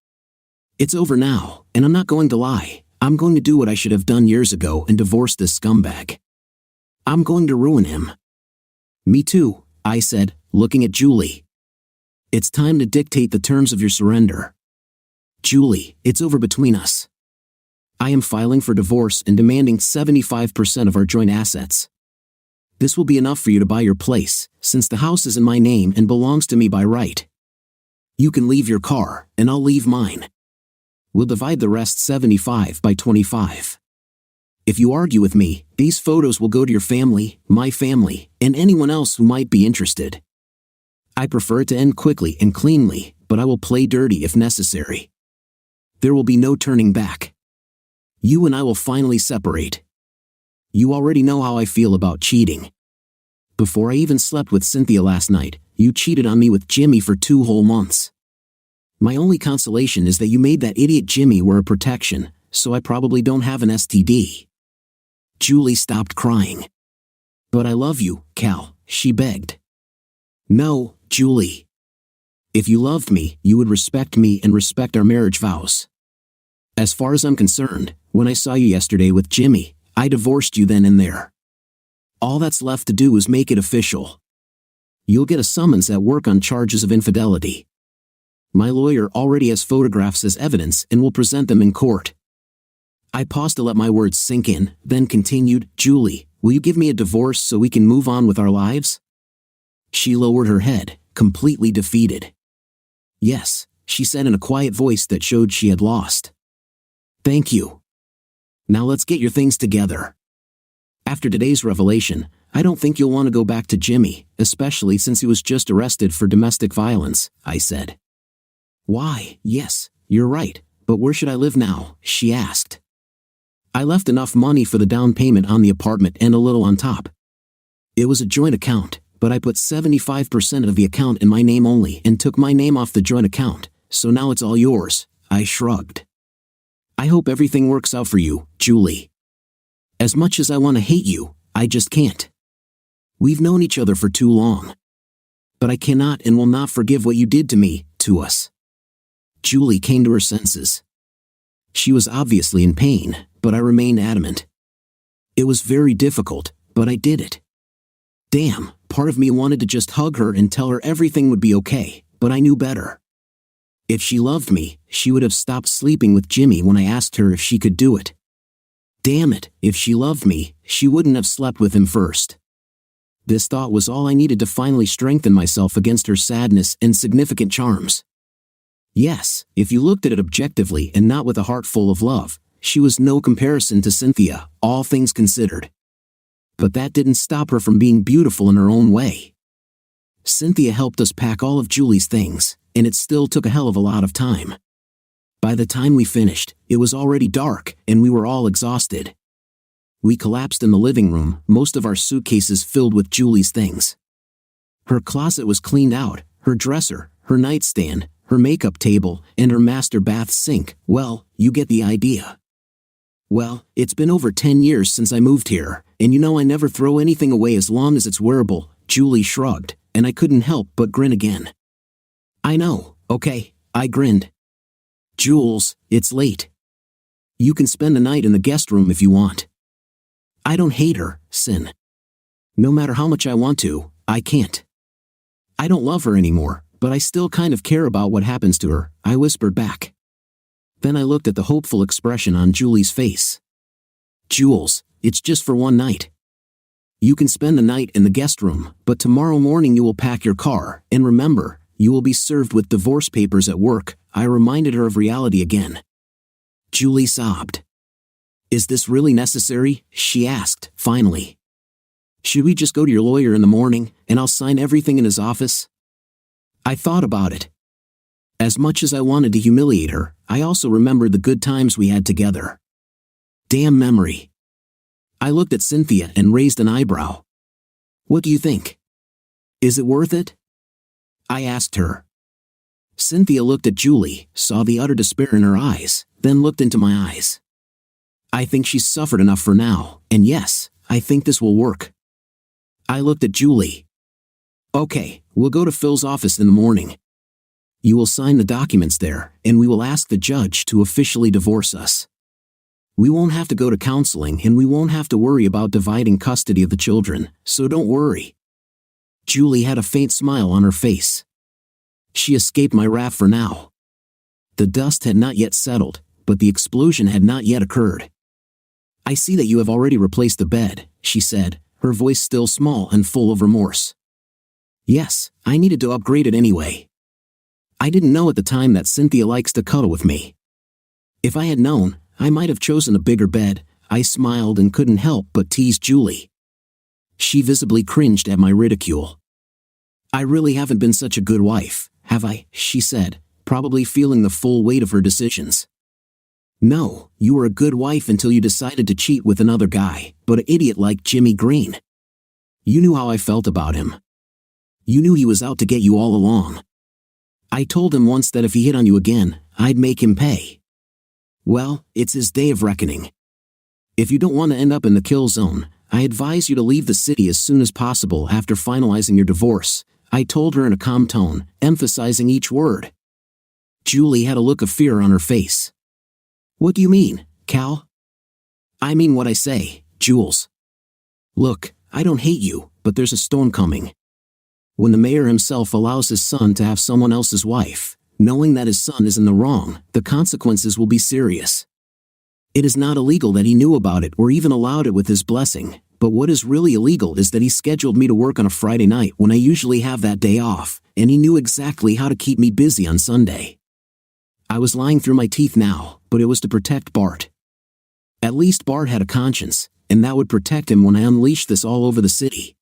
"It's over now, and I'm not going to lie. I'm going to do what I should have done years ago and divorce this scumbag. I'm going to ruin him." "Me too," I said, looking at Julie. "It's time to dictate the terms of your surrender." "Julie, it's over between us. I am filing for divorce and demanding 75% of our joint assets. This will be enough for you to buy your place, since the house is in my name and belongs to me by right. You can leave your car, and I'll leave mine. We'll divide the rest 75 by 25. If you argue with me, these photos will go to your family, my family, and anyone else who might be interested. I prefer it to end quickly and cleanly, but I will play dirty if necessary. There will be no turning back. You and I will finally separate. You already know how I feel about cheating. Before I even slept with Cynthia last night, you cheated on me with Jimmy for 2 whole months. My only consolation is that you made that idiot Jimmy wear a protection, so I probably don't have an STD." Julie stopped crying. "But I love you, Cal," she begged. "No, Julie. If you loved me, you would respect me and respect our marriage vows. As far as I'm concerned, when I saw you yesterday with Jimmy, I divorced you then and there. All that's left to do is make it official. You'll get a summons at work on charges of infidelity. My lawyer already has photographs as evidence and will present them in court." I paused to let my words sink in, then continued, "Julie, will you give me a divorce so we can move on with our lives?" She lowered her head, completely defeated. "Yes," she said in a quiet voice that showed she had lost. "Thank you. Now let's get your things together. After today's revelation, I don't think you'll want to go back to Jimmy, especially since he was just arrested for domestic violence," I said. "Why, yes, you're right, but where should I live now?" she asked. I left enough money for the down payment on the apartment and a little on top. It was a joint account, but I put 75% of the account in my name only and took my name off the joint account, so now it's all yours, I shrugged. "I hope everything works out for you, Julie. As much as I want to hate you, I just can't. We've known each other for too long. But I cannot and will not forgive what you did to me, to us." Julie came to her senses. She was obviously in pain, but I remained adamant. It was very difficult, but I did it. Damn, part of me wanted to just hug her and tell her everything would be okay, but I knew better. If she loved me, she would have stopped sleeping with Jimmy when I asked her if she could do it. Damn it, if she loved me, she wouldn't have slept with him first. This thought was all I needed to finally strengthen myself against her sadness and significant charms. Yes, if you looked at it objectively and not with a heart full of love, she was no comparison to Cynthia, all things considered. But that didn't stop her from being beautiful in her own way. Cynthia helped us pack all of Julie's things, and it still took a hell of a lot of time. By the time we finished, it was already dark, and we were all exhausted. We collapsed in the living room, most of our suitcases filled with Julie's things. Her closet was cleaned out, her dresser, her nightstand, her makeup table, and her master bath sink. Well, you get the idea. Well, it's been over 10 years since I moved here, and you know I never throw anything away as long as it's wearable, Julie shrugged, and I couldn't help but grin again. I know, okay, I grinned. Jules, it's late. You can spend the night in the guest room if you want. I don't hate her, Sin. No matter how much I want to, I can't. I don't love her anymore, but I still kind of care about what happens to her, I whispered back. Then I looked at the hopeful expression on Julie's face. Jules, it's just for one night. You can spend the night in the guest room, but tomorrow morning you will pack your car, and remember, you will be served with divorce papers at work. I reminded her of reality again. Julie sobbed. Is this really necessary? She asked, finally. Should we just go to your lawyer in the morning, and I'll sign everything in his office? I thought about it. As much as I wanted to humiliate her, I also remembered the good times we had together. Damn memory. I looked at Cynthia and raised an eyebrow. What do you think? Is it worth it? I asked her. Cynthia looked at Julie, saw the utter despair in her eyes, then looked into my eyes. I think she's suffered enough for now, and yes, I think this will work. I looked at Julie. Okay, we'll go to Phil's office in the morning. You will sign the documents there, and we will ask the judge to officially divorce us. We won't have to go to counseling, and we won't have to worry about dividing custody of the children, so don't worry. Julie had a faint smile on her face. She escaped my wrath for now. The dust had not yet settled, but the explosion had not yet occurred. I see that you have already replaced the bed, she said, her voice still small and full of remorse. Yes, I needed to upgrade it anyway. I didn't know at the time that Cynthia likes to cuddle with me. If I had known, I might have chosen a bigger bed. I smiled and couldn't help but tease Julie. She visibly cringed at my ridicule. I really haven't been such a good wife, have I? She said, probably feeling the full weight of her decisions. No, you were a good wife until you decided to cheat with another guy, but an idiot like Jimmy Green. You knew how I felt about him. You knew he was out to get you all along. I told him once that if he hit on you again, I'd make him pay. Well, it's his day of reckoning. If you don't want to end up in the kill zone, I advise you to leave the city as soon as possible after finalizing your divorce, I told her in a calm tone, emphasizing each word. Julie had a look of fear on her face. What do you mean, Cal? I mean what I say, Jules. Look, I don't hate you, but there's a storm coming. When the mayor himself allows his son to have someone else's wife, knowing that his son is in the wrong, the consequences will be serious. It is not illegal that he knew about it or even allowed it with his blessing, but what is really illegal is that he scheduled me to work on a Friday night when I usually have that day off, and he knew exactly how to keep me busy on Sunday. I was lying through my teeth now, but it was to protect Bart. At least Bart had a conscience, and that would protect him when I unleashed this all over the city.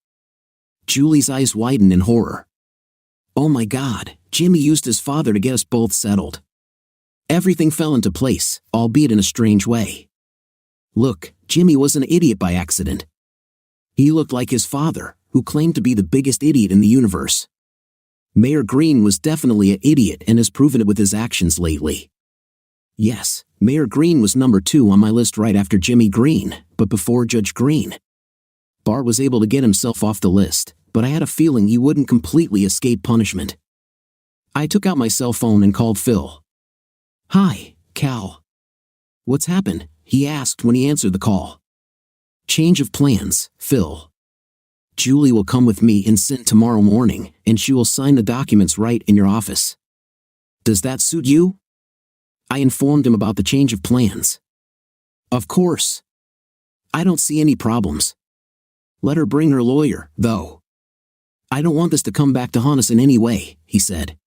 Julie's eyes widened in horror. Oh my God, Jimmy used his father to get us both settled. Everything fell into place, albeit in a strange way. Look, Jimmy was an idiot by accident. He looked like his father, who claimed to be the biggest idiot in the universe. Mayor Green was definitely an idiot and has proven it with his actions lately. Yes, Mayor Green was number 2 on my list right after Jimmy Green, but before Judge Green. Bart was able to get himself off the list, but I had a feeling he wouldn't completely escape punishment. I took out my cell phone and called Phil. Hi, Cal. What's happened? He asked when he answered the call. Change of plans, Phil. Julie will come with me and Sin tomorrow morning, and she will sign the documents right in your office. Does that suit you? I informed him about the change of plans. Of course. I don't see any problems. Let her bring her lawyer, though. I don't want this to come back to haunt us in any way, he said.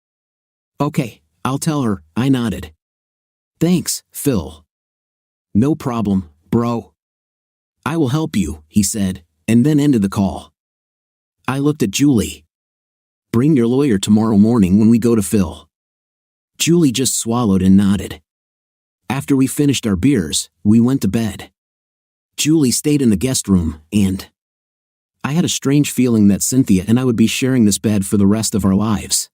Okay, I'll tell her, I nodded. Thanks, Phil. No problem, bro. I will help you, he said, and then ended the call. I looked at Julie. Bring your lawyer tomorrow morning when we go to Phil. Julie just swallowed and nodded. After we finished our beers, we went to bed. Julie stayed in the guest room, and I had a strange feeling that Cynthia and I would be sharing this bed for the rest of our lives.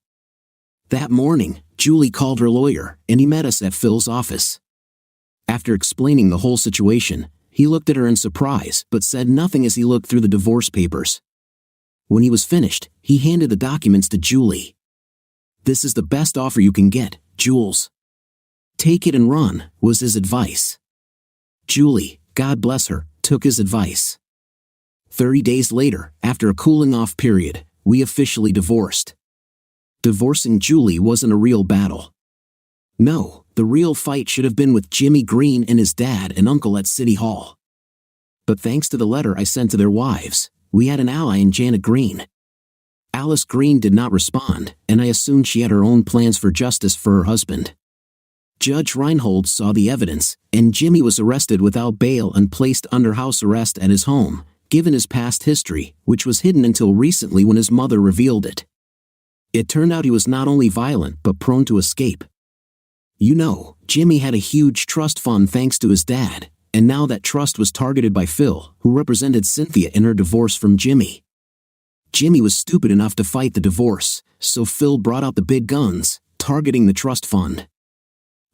That morning, Julie called her lawyer, and he met us at Phil's office. After explaining the whole situation, he looked at her in surprise but said nothing as he looked through the divorce papers. When he was finished, he handed the documents to Julie. This is the best offer you can get, Jules. Take it and run, was his advice. Julie, God bless her, took his advice. 30 days later, after a cooling-off period, we officially divorced. Divorcing Julie wasn't a real battle. No, the real fight should have been with Jimmy Green and his dad and uncle at City Hall. But thanks to the letter I sent to their wives, we had an ally in Janet Green. Alice Green did not respond, and I assumed she had her own plans for justice for her husband. Judge Reinhold saw the evidence, and Jimmy was arrested without bail and placed under house arrest at his home, given his past history, which was hidden until recently when his mother revealed it. It turned out he was not only violent but prone to escape. You know, Jimmy had a huge trust fund thanks to his dad, and now that trust was targeted by Phil, who represented Cynthia in her divorce from Jimmy. Jimmy was stupid enough to fight the divorce, so Phil brought out the big guns, targeting the trust fund.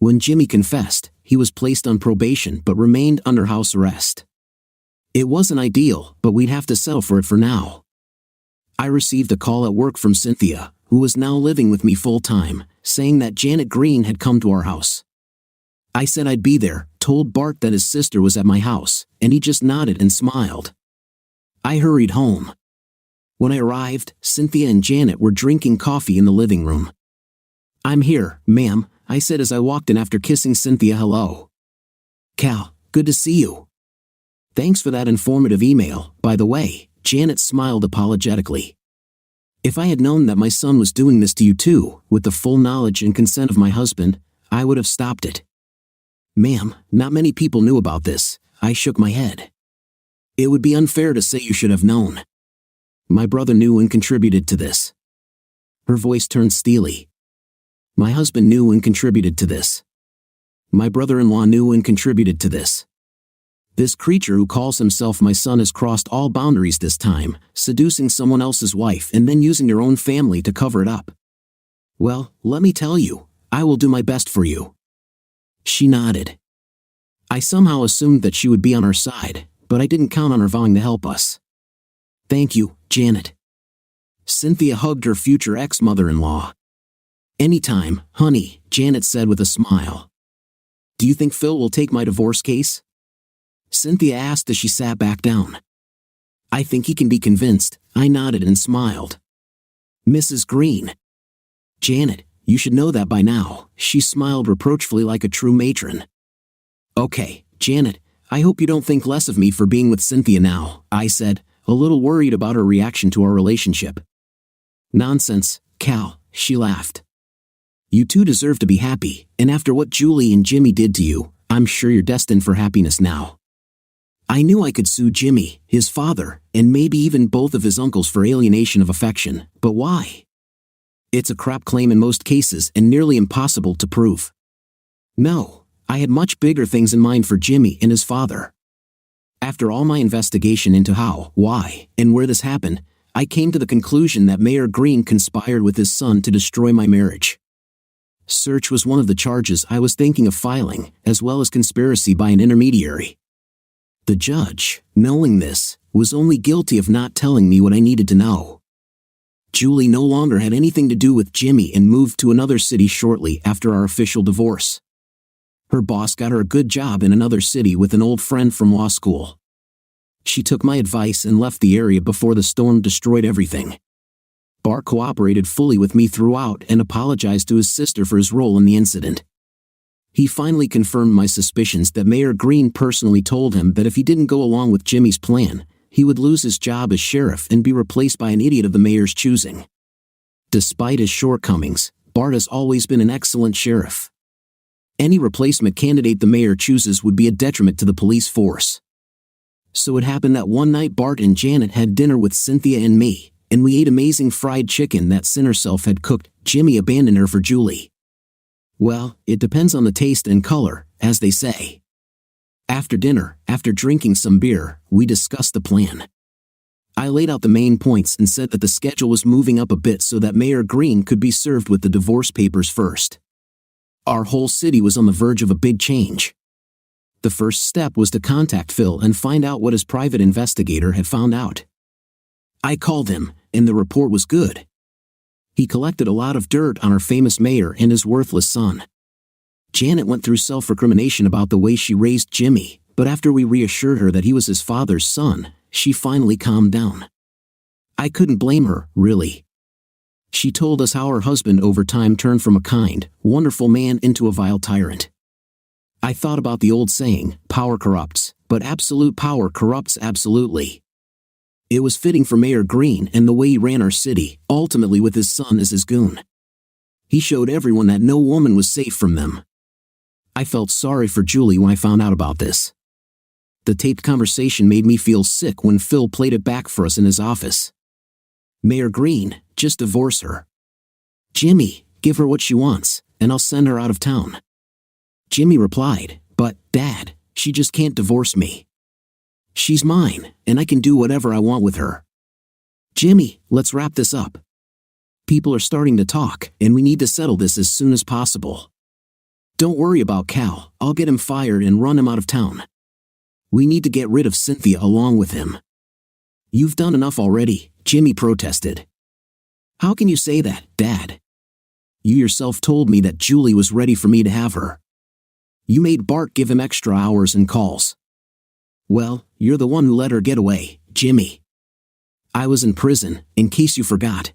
When Jimmy confessed, he was placed on probation but remained under house arrest. It wasn't ideal, but we'd have to settle for it for now. I received a call at work from Cynthia, who was now living with me full-time, saying that Janet Green had come to our house. I said I'd be there, told Bart that his sister was at my house, and he just nodded and smiled. I hurried home. When I arrived, Cynthia and Janet were drinking coffee in the living room. "I'm here, ma'am," I said as I walked in after kissing Cynthia hello. "Cal, good to see you." "Thanks for that informative email, by the way," Janet smiled apologetically. "If I had known that my son was doing this to you too, with the full knowledge and consent of my husband, I would have stopped it." "Ma'am, not many people knew about this," I shook my head. "It would be unfair to say you should have known. My brother knew and contributed to this." Her voice turned steely. "My husband knew and contributed to this. My brother-in-law knew and contributed to this. This creature who calls himself my son has crossed all boundaries this time, seducing someone else's wife and then using your own family to cover it up. Well, let me tell you, I will do my best for you." She nodded. I somehow assumed that she would be on our side, but I didn't count on her vowing to help us. "Thank you, Janet." Cynthia hugged her future ex-mother-in-law. "Anytime, honey," Janet said with a smile. "Do you think Phil will take my divorce case?" Cynthia asked as she sat back down. "I think he can be convinced," I nodded and smiled. "Mrs. Green." "Janet, you should know that by now," she smiled reproachfully like a true matron. "Okay, Janet, I hope you don't think less of me for being with Cynthia now," I said, a little worried about her reaction to our relationship. "Nonsense, Cal," she laughed. "You two deserve to be happy, and after what Julie and Jimmy did to you, I'm sure you're destined for happiness now." I knew I could sue Jimmy, his father, and maybe even both of his uncles for alienation of affection, but why? It's a crap claim in most cases and nearly impossible to prove. No, I had much bigger things in mind for Jimmy and his father. After all my investigation into how, why, and where this happened, I came to the conclusion that Mayor Green conspired with his son to destroy my marriage. Search was one of the charges I was thinking of filing, as well as conspiracy by an intermediary. The judge, knowing this, was only guilty of not telling me what I needed to know. Julie no longer had anything to do with Jimmy and moved to another city shortly after our official divorce. Her boss got her a good job in another city with an old friend from law school. She took my advice and left the area before the storm destroyed everything. Bart cooperated fully with me throughout and apologized to his sister for his role in the incident. He finally confirmed my suspicions that Mayor Green personally told him that if he didn't go along with Jimmy's plan, he would lose his job as sheriff and be replaced by an idiot of the mayor's choosing. Despite his shortcomings, Bart has always been an excellent sheriff. Any replacement candidate the mayor chooses would be a detriment to the police force. So it happened that one night Bart and Janet had dinner with Cynthia and me, and we ate amazing fried chicken that Sin herself had cooked. Jimmy abandoned her for Julie. Well, it depends on the taste and color, as they say. After dinner, after drinking some beer, we discussed the plan. I laid out the main points and said that the schedule was moving up a bit so that Mayor Green could be served with the divorce papers first. Our whole city was on the verge of a big change. The first step was to contact Phil and find out what his private investigator had found out. I called him, and the report was good. He collected a lot of dirt on our famous mayor and his worthless son. Janet went through self-recrimination about the way she raised Jimmy, but after we reassured her that he was his father's son, she finally calmed down. I couldn't blame her, really. She told us how her husband over time turned from a kind, wonderful man into a vile tyrant. I thought about the old saying, power corrupts, but absolute power corrupts absolutely. It was fitting for Mayor Green and the way he ran our city, ultimately with his son as his goon. He showed everyone that no woman was safe from them. I felt sorry for Julie when I found out about this. The taped conversation made me feel sick when Phil played it back for us in his office. Mayor Green, just divorce her. Jimmy, give her what she wants, and I'll send her out of town. Jimmy replied, but, Dad, she just can't divorce me. She's mine, and I can do whatever I want with her. Jimmy, let's wrap this up. People are starting to talk, and we need to settle this as soon as possible. Don't worry about Cal, I'll get him fired and run him out of town. We need to get rid of Cynthia along with him. You've done enough already, Jimmy protested. How can you say that, Dad? You yourself told me that Julie was ready for me to have her. You made Bart give him extra hours and calls. Well, you're the one who let her get away, Jimmy. I was in prison, in case you forgot.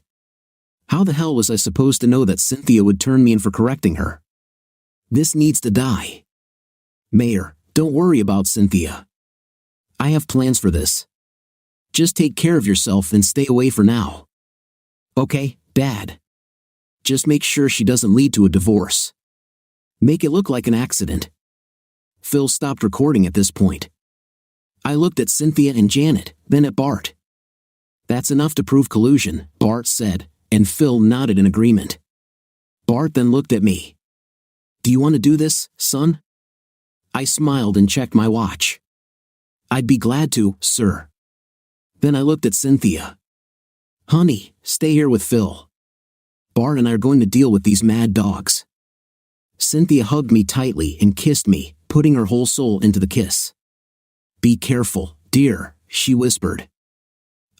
How the hell was I supposed to know that Cynthia would turn me in for correcting her? This needs to die. Mayor, don't worry about Cynthia. I have plans for this. Just take care of yourself and stay away for now. Okay, Dad. Just make sure she doesn't lead to a divorce. Make it look like an accident. Phil stopped recording at this point. I looked at Cynthia and Janet, then at Bart. That's enough to prove collusion, Bart said, and Phil nodded in agreement. Bart then looked at me. Do you want to do this, son? I smiled and checked my watch. I'd be glad to, sir. Then I looked at Cynthia. Honey, stay here with Phil. Bart and I are going to deal with these mad dogs. Cynthia hugged me tightly and kissed me, putting her whole soul into the kiss. Be careful, dear, she whispered.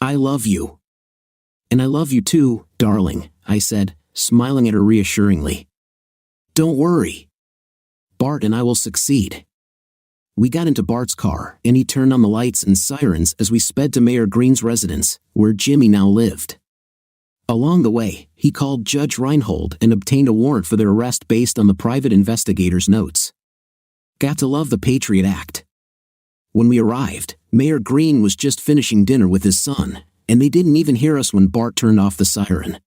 I love you. And I love you too, darling, I said, smiling at her reassuringly. Don't worry. Bart and I will succeed. We got into Bart's car, and he turned on the lights and sirens as we sped to Mayor Green's residence, where Jimmy now lived. Along the way, he called Judge Reinhold and obtained a warrant for their arrest based on the private investigator's notes. Got to love the Patriot Act. When we arrived, Mayor Green was just finishing dinner with his son, and they didn't even hear us when Bart turned off the siren.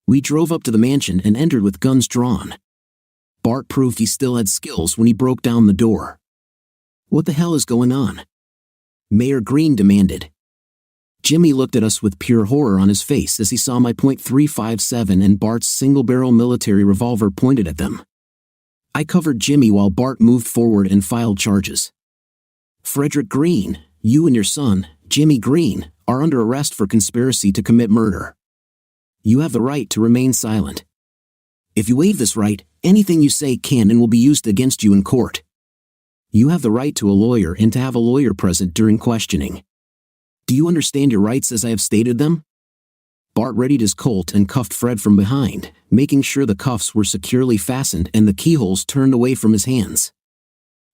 We drove up to the mansion and entered with guns drawn. Bart proved he still had skills when he broke down the door. What the hell is going on? Mayor Green demanded. Jimmy looked at us with pure horror on his face as he saw my .357 and Bart's single-barrel military revolver pointed at them. I covered Jimmy while Bart moved forward and filed charges. Frederick Green, you and your son, Jimmy Green, are under arrest for conspiracy to commit murder. You have the right to remain silent. If you waive this right, anything you say can and will be used against you in court. You have the right to a lawyer and to have a lawyer present during questioning. Do you understand your rights as I have stated them? Bart readied his Colt and cuffed Fred from behind, making sure the cuffs were securely fastened and the keyholes turned away from his hands.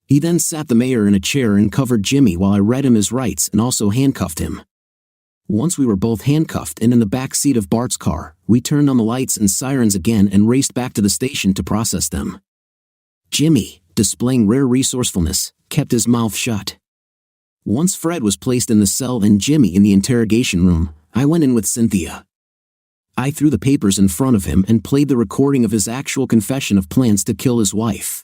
He then sat the mayor in a chair and covered Jimmy while I read him his rights and also handcuffed him. Once we were both handcuffed and in the back seat of Bart's car, we turned on the lights and sirens again and raced back to the station to process them. Jimmy, displaying rare resourcefulness, kept his mouth shut. Once Fred was placed in the cell and Jimmy in the interrogation room, I went in with Cynthia. I threw the papers in front of him and played the recording of his actual confession of plans to kill his wife.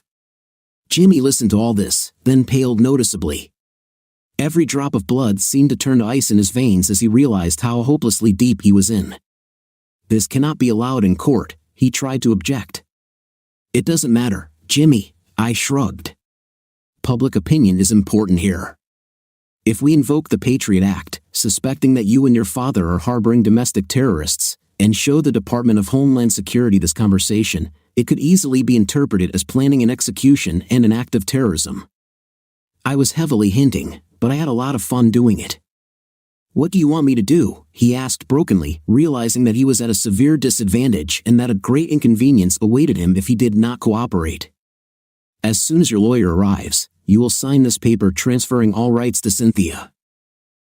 Jimmy listened to all this, then paled noticeably. Every drop of blood seemed to turn to ice in his veins as he realized how hopelessly deep he was in. This cannot be allowed in court, he tried to object. It doesn't matter, Jimmy, I shrugged. Public opinion is important here. If we invoke the Patriot Act, suspecting that you and your father are harboring domestic terrorists, and show the Department of Homeland Security this conversation, it could easily be interpreted as planning an execution and an act of terrorism. I was heavily hinting, but I had a lot of fun doing it. What do you want me to do? He asked brokenly, realizing that he was at a severe disadvantage and that a great inconvenience awaited him if he did not cooperate. As soon as your lawyer arrives, you will sign this paper transferring all rights to Cynthia.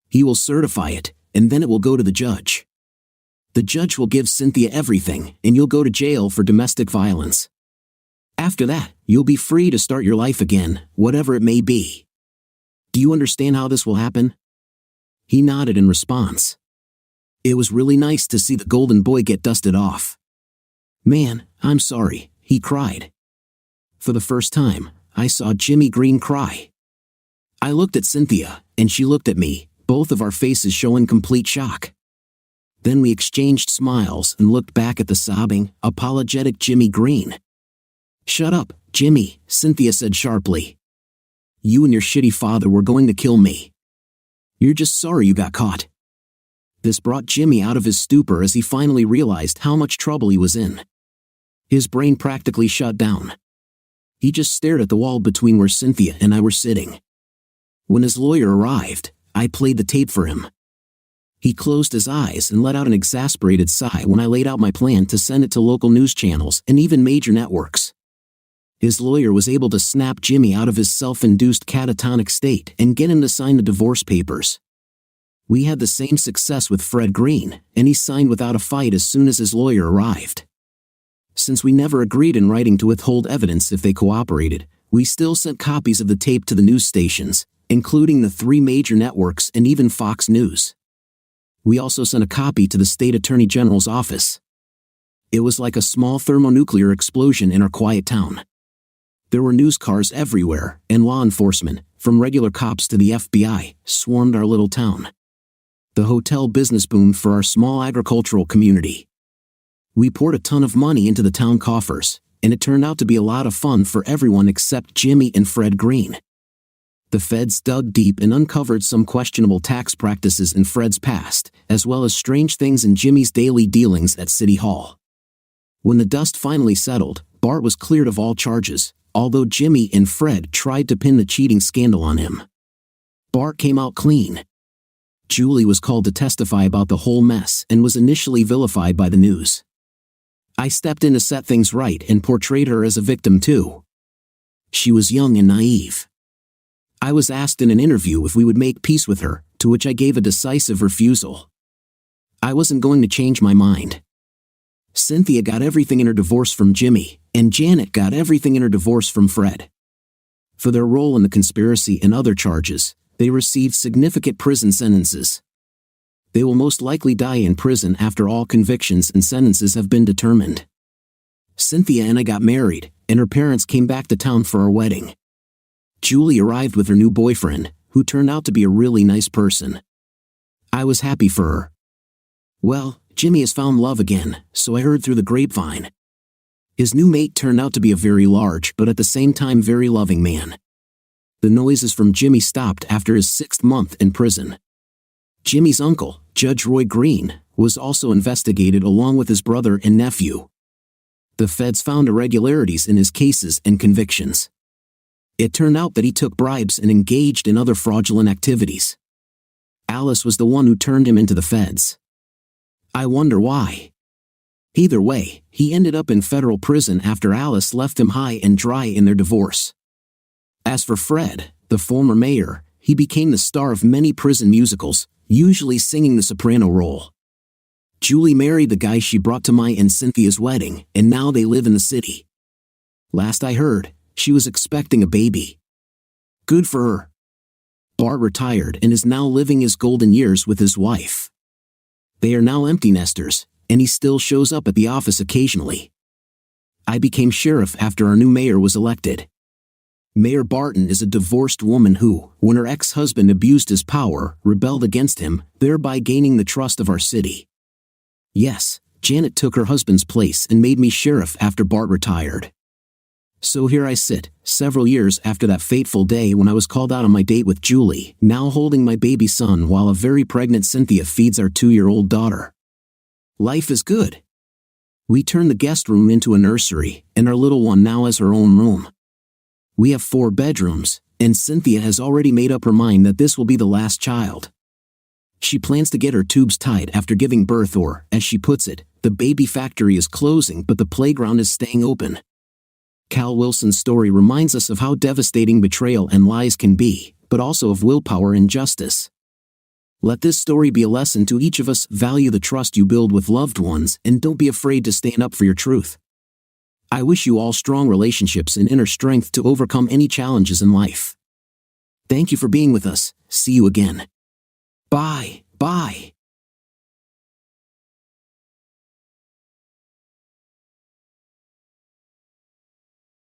He will certify it, and then it will go to the judge. The judge will give Cynthia everything, and you'll go to jail for domestic violence. After that, you'll be free to start your life again, whatever it may be. Do you understand how this will happen? He nodded in response. It was really nice to see the golden boy get dusted off. Man, I'm sorry, he cried. For the first time, I saw Jimmy Green cry. I looked at Cynthia, and she looked at me, both of our faces showing complete shock. Then we exchanged smiles and looked back at the sobbing, apologetic Jimmy Green. "Shut up, Jimmy," Cynthia said sharply. "You and your shitty father were going to kill me. You're just sorry you got caught." This brought Jimmy out of his stupor as he finally realized how much trouble he was in. His brain practically shut down. He just stared at the wall between where Cynthia and I were sitting. When his lawyer arrived, I played the tape for him. He closed his eyes and let out an exasperated sigh when I laid out my plan to send it to local news channels and even major networks. His lawyer was able to snap Jimmy out of his self-induced catatonic state and get him to sign the divorce papers. We had the same success with Fred Green, and he signed without a fight as soon as his lawyer arrived. Since we never agreed in writing to withhold evidence if they cooperated, we still sent copies of the tape to the news stations, including the 3 major networks and even Fox News. We also sent a copy to the state attorney general's office. It was like a small thermonuclear explosion in our quiet town. There were news cars everywhere, and law enforcement, from regular cops to the FBI, swarmed our little town. The hotel business boomed for our small agricultural community. We poured a ton of money into the town coffers, and it turned out to be a lot of fun for everyone except Jimmy and Fred Green. The feds dug deep and uncovered some questionable tax practices in Fred's past, as well as strange things in Jimmy's daily dealings at City Hall. When the dust finally settled, Bart was cleared of all charges, although Jimmy and Fred tried to pin the cheating scandal on him. Bart came out clean. Julie was called to testify about the whole mess and was initially vilified by the news. I stepped in to set things right and portrayed her as a victim too. She was young and naive. I was asked in an interview if we would make peace with her, to which I gave a decisive refusal. I wasn't going to change my mind. Cynthia got everything in her divorce from Jimmy, and Janet got everything in her divorce from Fred. For their role in the conspiracy and other charges, they received significant prison sentences. They will most likely die in prison after all convictions and sentences have been determined. Cynthia and I got married, and her parents came back to town for our wedding. Julie arrived with her new boyfriend, who turned out to be a really nice person. I was happy for her. Well, Jimmy has found love again, so I heard through the grapevine. His new mate turned out to be a very large but at the same time very loving man. The noises from Jimmy stopped after his 6th month in prison. Jimmy's uncle, Judge Roy Green, was also investigated along with his brother and nephew. The feds found irregularities in his cases and convictions. It turned out that he took bribes and engaged in other fraudulent activities. Alice was the one who turned him into the feds. I wonder why. Either way, he ended up in federal prison after Alice left him high and dry in their divorce. As for Fred, the former mayor, he became the star of many prison musicals, usually singing the soprano role. Julie married the guy she brought to my and Cynthia's wedding, and now they live in the city. Last I heard, she was expecting a baby. Good for her. Bart retired and is now living his golden years with his wife. They are now empty nesters, and he still shows up at the office occasionally. I became sheriff after our new mayor was elected. Mayor Barton is a divorced woman who, when her ex-husband abused his power, rebelled against him, thereby gaining the trust of our city. Yes, Janet took her husband's place and made me sheriff after Bart retired. So here I sit, several years after that fateful day when I was called out on my date with Julie, now holding my baby son while a very pregnant Cynthia feeds our 2-year-old daughter. Life is good. We turned the guest room into a nursery, and our little one now has her own room. We have 4 bedrooms, and Cynthia has already made up her mind that this will be the last child. She plans to get her tubes tied after giving birth or, as she puts it, the baby factory is closing but the playground is staying open. Cal Wilson's story reminds us of how devastating betrayal and lies can be, but also of willpower and justice. Let this story be a lesson to each of us. Value the trust you build with loved ones and don't be afraid to stand up for your truth. I wish you all strong relationships and inner strength to overcome any challenges in life. Thank you for being with us. See you again. Bye.